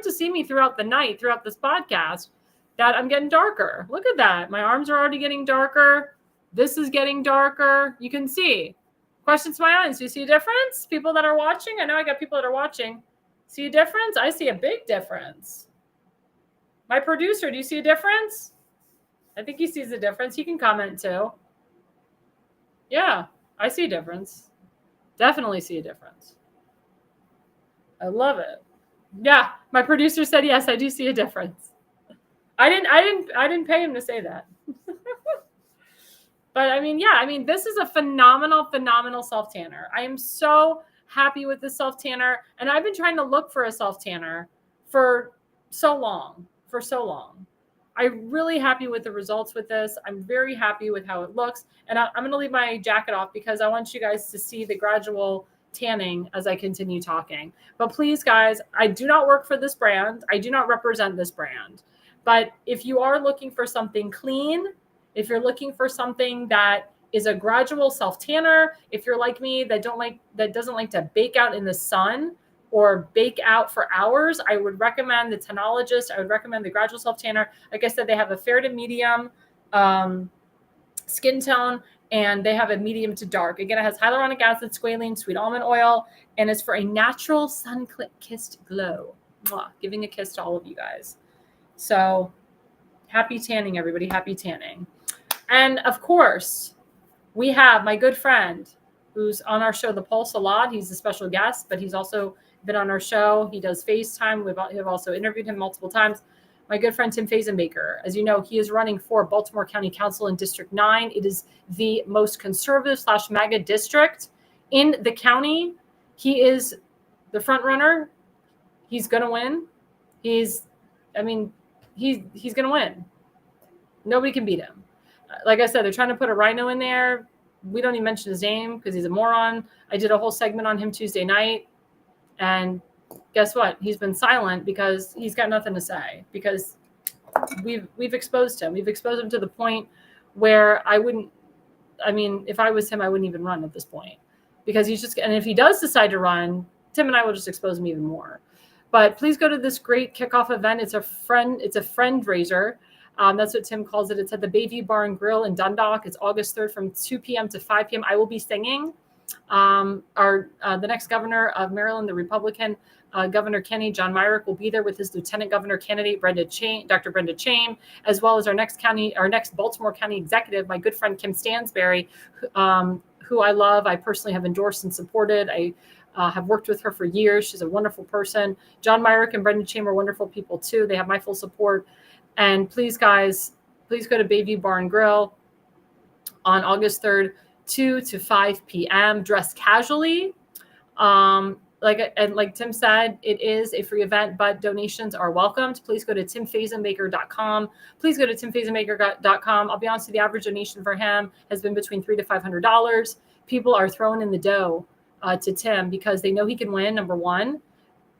to see me throughout the night, throughout this podcast, that I'm getting darker. Look at that. My arms are already getting darker. This is getting darker. You can see. Questions to my eyes. Do you see a difference? People that are watching? I know I got people that are watching. See a difference? I see a big difference. My producer, do you see a difference? I think he sees a difference. He can comment too. Yeah, I see a difference. Definitely see a difference. I love it. Yeah, my producer said yes, I do see a difference. I didn't pay him to say that. But I mean, yeah, I mean, this is a phenomenal self tanner. I am so happy with the self tanner, and I've been trying to look for a self tanner for so long. I'm really happy with the results with this. I'm very happy with how it looks, and I'm going to leave my jacket off because I want you guys to see the gradual tanning as I continue talking. But please, guys, I do not work for this brand. I do not represent this brand. But if you are looking for something clean, if you're looking for something that is a gradual self tanner, if you're like me that doesn't like to bake out in the sun or bake out for hours, I would recommend the Tanologist. I would recommend the gradual self tanner. Like I said, they have a fair to medium skin tone, and they have a medium to dark. Again, it has hyaluronic acid, squalene, sweet almond oil, and it's for a natural sun-kissed glow. Mwah, giving a kiss to all of you guys. So happy tanning, everybody. Happy tanning. And of course, we have my good friend who's on our show, The Pulse, a lot. He's a special guest, but he's also been on our show. He does FaceTime. We've also interviewed him multiple times. My good friend, Tim Fazenbaker. As you know, he is running for Baltimore County Council in District 9. It is the most conservative / MAGA district in the county. He is the front runner. He's going to win. He's going to win. Nobody can beat him. Like I said, they're trying to put a rhino in there. We don't even mention his name because he's a moron. I did a whole segment on him Tuesday night. And guess what? He's been silent because he's got nothing to say, because we've exposed him. We've exposed him to the point where if I was him, I wouldn't even run at this point, because and if he does decide to run, Tim and I will just expose him even more. But please go to this great kickoff event. It's a friend raiser. That's what Tim calls it. It's at the Bayview Bar and Grill in Dundalk. It's August 3rd from 2 p.m. to 5 p.m. I will be singing. The next governor of Maryland, the Republican Governor Kenny, John Myrick, will be there with his lieutenant governor candidate, Dr. Brenda Chaim, as well as our next Baltimore County executive, my good friend Kim Stansberry, who I love. I personally have endorsed and supported. I have worked with her for years. She's a wonderful person. John Myrick and Brenda Chaim are wonderful people too. They have my full support. And please, guys, please go to Bayview Bar and Grill on August 3rd, 2 to 5 p.m. Dress casually. Like Tim said, it is a free event, but donations are welcomed. Please go to timfazenbaker.com. Please go to timfazenbaker.com. I'll be honest, the average donation for him has been between $300 to $500. People are throwing in the dough to Tim because they know he can win, number one.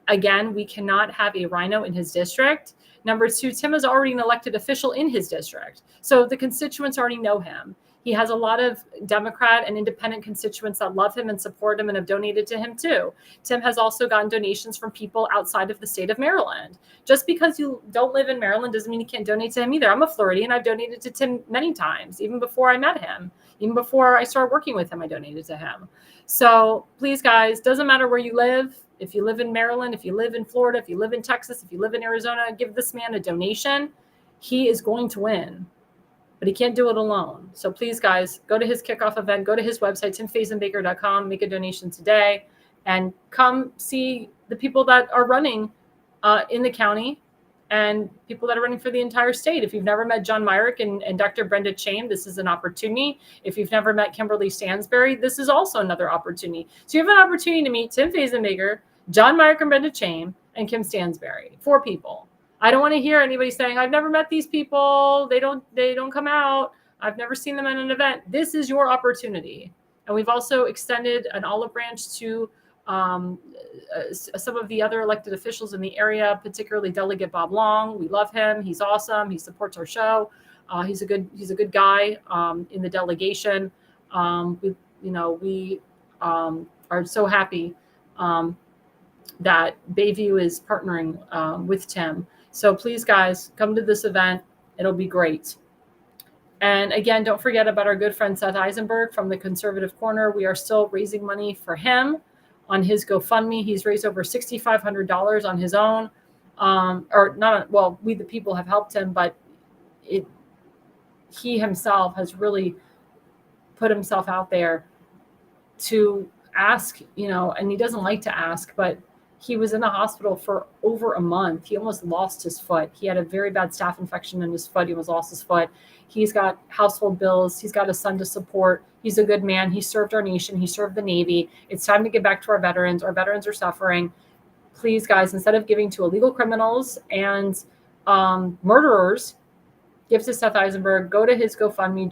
Again, we cannot have a rhino in his district. Number two, Tim is already an elected official in his district. So the constituents already know him. He has a lot of Democrat and independent constituents that love him and support him and have donated to him too. Tim has also gotten donations from people outside of the state of Maryland. Just because you don't live in Maryland doesn't mean you can't donate to him either. I'm a Floridian. I've donated to Tim many times, even before I met him. Even before I started working with him, I donated to him. So please, guys, doesn't matter where you live. If you live in Maryland, if you live in Florida, if you live in Texas, if you live in Arizona, give this man a donation. He is going to win, but he can't do it alone. So please, guys, go to his kickoff event, go to his website, timfazenbaker.com, make a donation today, and come see the people that are running in the county and people that are running for the entire state. If you've never met John Myrick and Dr. Brenda Chaim, this is an opportunity. If you've never met Kimberly Stansberry, this is also another opportunity. So you have an opportunity to meet Tim Fazenbaker, John Myrick and Brenda Chaim, and Kim Stansberry. 4 people. I don't want to hear anybody saying, I've never met these people. They don't come out. I've never seen them at an event. This is your opportunity. And we've also extended an olive branch to some of the other elected officials in the area, particularly Delegate Bob Long. We love him. He's awesome. He supports our show. He's a good guy in the delegation. We are so happy that Bayview is partnering with Tim. So please, guys, come to this event. It'll be great. And again, don't forget about our good friend Seth Eisenberg from the Conservative Corner. We are still raising money for him on his GoFundMe. He's raised over $6,500 on his own. We the people have helped him, but he himself has really put himself out there to ask, and he doesn't like to ask, but he was in the hospital for over a month. He almost lost his foot. He had a very bad staph infection in his foot. He almost lost his foot. He's got household bills. He's got a son to support. He's a good man. He served our nation. He served the Navy. It's time to give back to our veterans. Our veterans are suffering. Please, guys, instead of giving to illegal criminals and murderers, give to Seth Eisenberg. Go to his GoFundMe,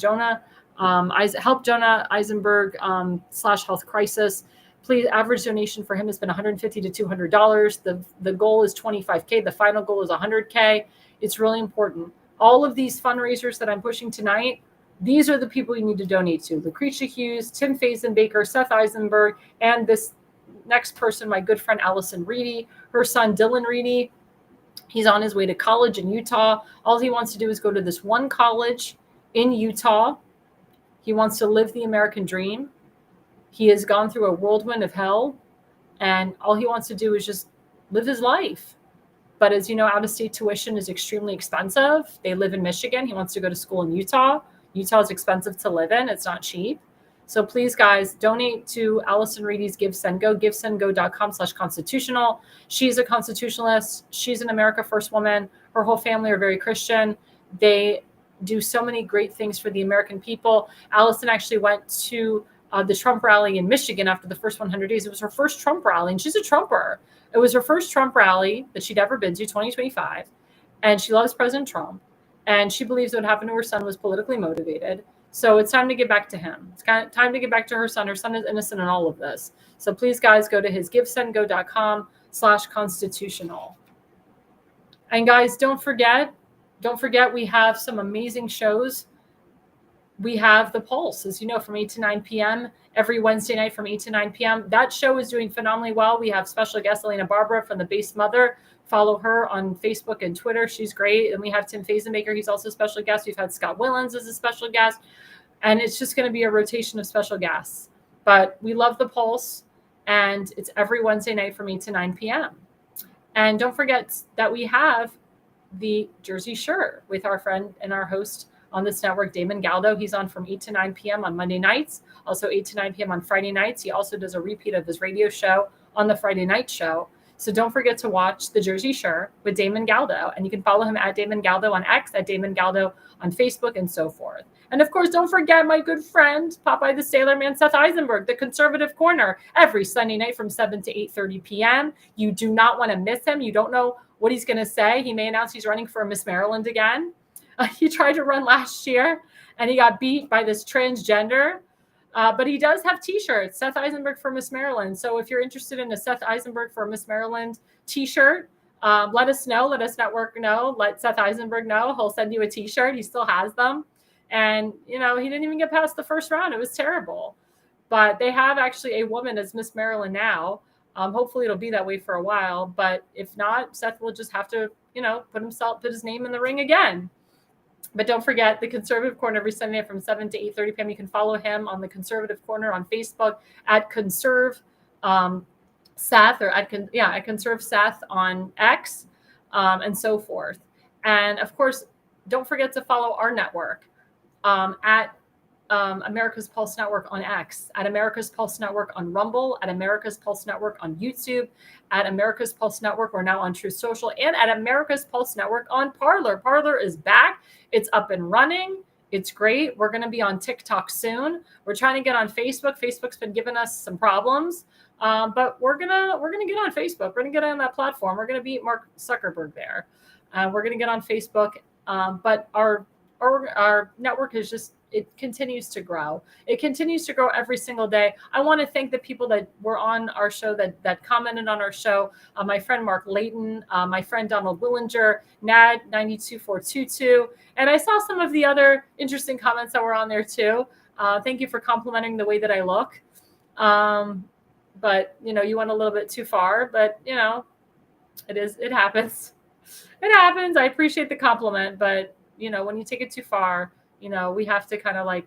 help Jonah Eisenberg / health crisis. Please, average donation for him has been $150 to $200. The goal is $25K. The final goal is $100K. It's really important. All of these fundraisers that I'm pushing tonight, these are the people you need to donate to. Lucretia Hughes, Tim Fazenbaker, Seth Eisenberg, and this next person, my good friend Allison Reedy, her son Dylan Reedy. He's on his way to college in Utah. All he wants to do is go to this one college in Utah. He wants to live the American dream. He has gone through a whirlwind of hell, and all he wants to do is just live his life. But as you know, out-of-state tuition is extremely expensive. They live in Michigan. He wants to go to school in Utah. Utah is expensive to live in. It's not cheap. So please, guys, donate to Allison Reedy's GiveSendGo, givesendgo.com/constitutional. She's a constitutionalist. She's an America First woman. Her whole family are very Christian. They do so many great things for the American people. Allison actually went to the Trump rally in Michigan after the first 100 days. It was her first Trump rally, and she's a Trumper. It was her first Trump rally that she'd ever been to, 2025. And she loves President Trump. And she believes what happened to her son was politically motivated. So it's time to get back to him. It's kind of time to get back to her son. Her son is innocent in all of this. So please, guys, go to his givesendgo.com/constitutional. And guys, don't forget, we have some amazing shows. We have The Pulse, as you know, from 8 to 9 p.m. every Wednesday night from 8 to 9 p.m. That show is doing phenomenally well. We have special guest Elena Barbara from The Base Mother. Follow her on Facebook and Twitter. She's great. And we have Tim Fazenbaker. He's also a special guest. We've had Scott Willens as a special guest. And it's just going to be a rotation of special guests. But we love The Pulse. And it's every Wednesday night from 8 to 9 p.m. And don't forget that we have the Jersey Shore with our friend and our host on this network, Damon Galdo. He's on from 8 to 9 p.m. on Monday nights, also 8 to 9 p.m. on Friday nights. He also does a repeat of his radio show on the Friday night show. So don't forget to watch The Jersey Shore with Damon Galdo. And you can follow him at Damon Galdo on X, at Damon Galdo on Facebook, and so forth. And of course, don't forget my good friend, Popeye the Sailor Man, Seth Eisenberg, the Conservative Corner, every Sunday night from 7 to 8:30 p.m. You do not want to miss him. You don't know what he's going to say. He may announce he's running for Miss Maryland again. He tried to run last year, and he got beat by this transgender. But he does have T-shirts, Seth Eisenberg for Miss Maryland. So if you're interested in a Seth Eisenberg for Miss Maryland T-shirt, let us know. Let us network know. Let Seth Eisenberg know. He'll send you a T-shirt. He still has them. And, he didn't even get past the first round. It was terrible. But they have actually a woman as Miss Maryland now. Hopefully it'll be that way for a while. But if not, Seth will just have to, put his name in the ring again. But don't forget the Conservative Corner every Sunday from 7 to 8:30 p.m. You can follow him on the Conservative Corner on Facebook at Conserve Seth or at Conserve Seth on X and so forth. And of course, don't forget to follow our network at America's Pulse Network on X, at America's Pulse Network on Rumble, at America's Pulse Network on YouTube, at America's Pulse Network. We're now on Truth Social, and at America's Pulse Network on Parler. Parler is back. It's up and running. It's great. We're going to be on TikTok soon. We're trying to get on Facebook. Facebook's been giving us some problems, but we're gonna get on Facebook. We're gonna get on that platform. We're gonna beat Mark Zuckerberg there. We're gonna get on Facebook, but our network is just, it continues to grow. It continues to grow every single day. I want to thank the people that were on our show, that commented on our show. My friend Mark Layton, my friend Donald Willinger, Nad92422. And I saw some of the other interesting comments that were on there too. Thank you for complimenting the way that I look. But you went a little bit too far, but it happens. It happens. I appreciate the compliment, but when you take it too far, we have to kind of like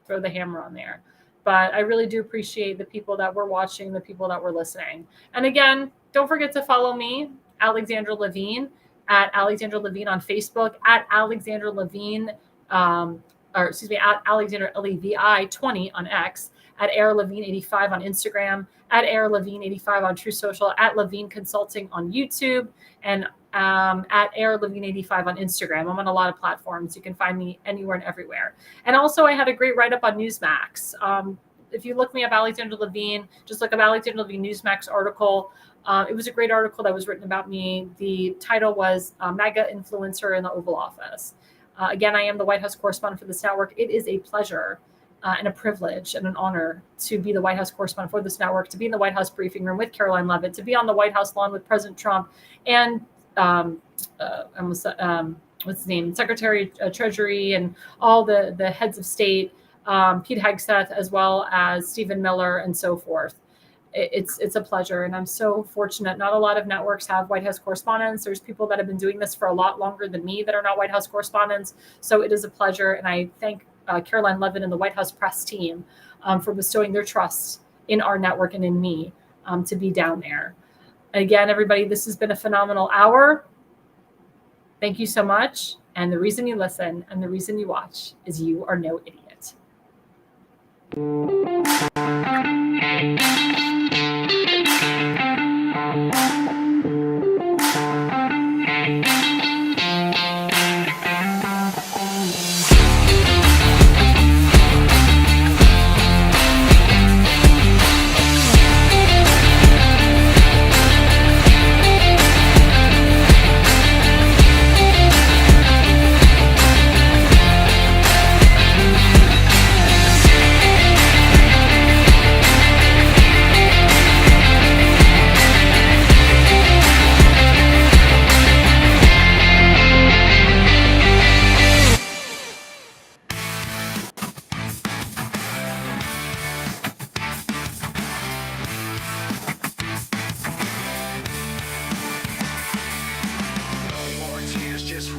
throw the hammer on there. But I really do appreciate the people that were watching, the people that were listening. And again, don't forget to follow me, Alexandra Levine, at Alexandra Levine on Facebook, at Alexandra Levine or excuse me, at Alexandra Levine 20 on X, at Levine85 on Instagram, at Levine85 on True Social, at Levine Consulting on YouTube, and at Levine85 on Instagram. I'm on a lot of platforms. You can find me anywhere and everywhere. And also, I had a great write-up on Newsmax. If you look me up, Alexandra Levine, just look up Alexandra Levine Newsmax article. It was a great article that was written about me. The title was MAGA Influencer in the Oval Office. Again, I am the White House correspondent for this network. It is a pleasure and a privilege and an honor to be the White House correspondent for this network, to be in the White House briefing room with Caroline Leavitt, to be on the White House lawn with President Trump and what's his name, Secretary of Treasury and all the heads of state, Pete Hegseth, as well as Stephen Miller and so forth. It's a pleasure, and I'm so fortunate. Not a lot of networks have White House correspondents. There's people that have been doing this for a lot longer than me that are not White House correspondents. So it is a pleasure, and I thank Caroline Leavitt and the White House press team for bestowing their trust in our network and in me to be down there. Again, everybody, this has been a phenomenal hour. Thank you so much. And the reason you listen and the reason you watch is you are no idiot.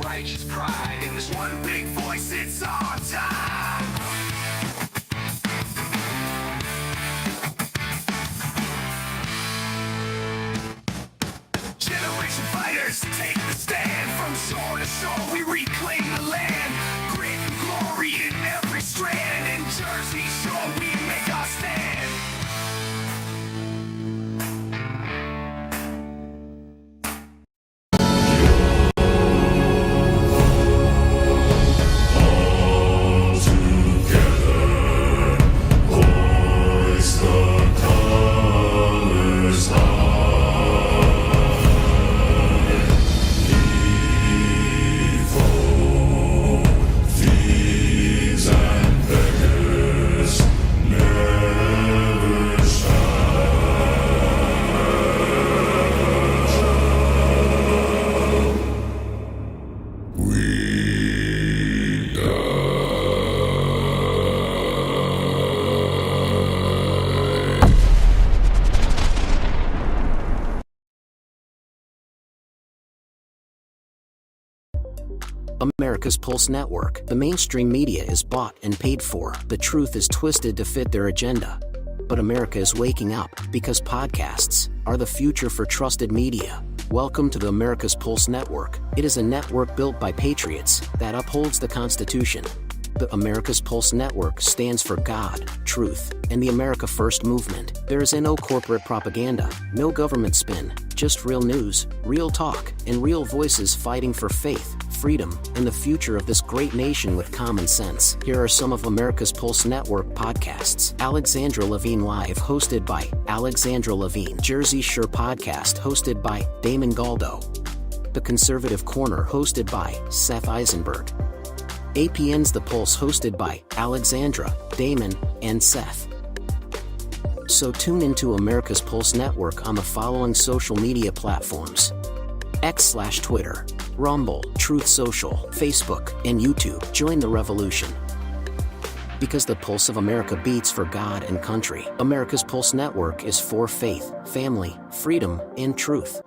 Righteous pride in this one big voice, it's our time. Generation fighters take the stand. From shore to shore we reclaim the land. Grit and glory in every strand. In Jersey Shore we make our stand. America's Pulse Network. The mainstream media is bought and paid for. The truth is twisted to fit their agenda. But America is waking up because podcasts are the future for trusted media. Welcome to the America's Pulse Network. It is a network built by patriots that upholds the Constitution. The America's Pulse Network stands for God, truth, and the America First movement. There is no corporate propaganda, no government spin, just real news, real talk, and real voices fighting for faith, freedom, and the future of this great nation with common sense. Here are some of America's Pulse Network podcasts. Alexandra Levine Live, hosted by Alexandra Levine. Jersey Shore Podcast, hosted by Damon Galdo. The Conservative Corner, hosted by Seth Eisenberg. APN's The Pulse, hosted by Alexandra, Damon, and Seth. So tune into America's Pulse Network on the following social media platforms: X/Twitter, Rumble, Truth Social, Facebook, and YouTube. Join the revolution. Because the pulse of America beats for God and country. America's Pulse Network is for faith, family, freedom, and truth.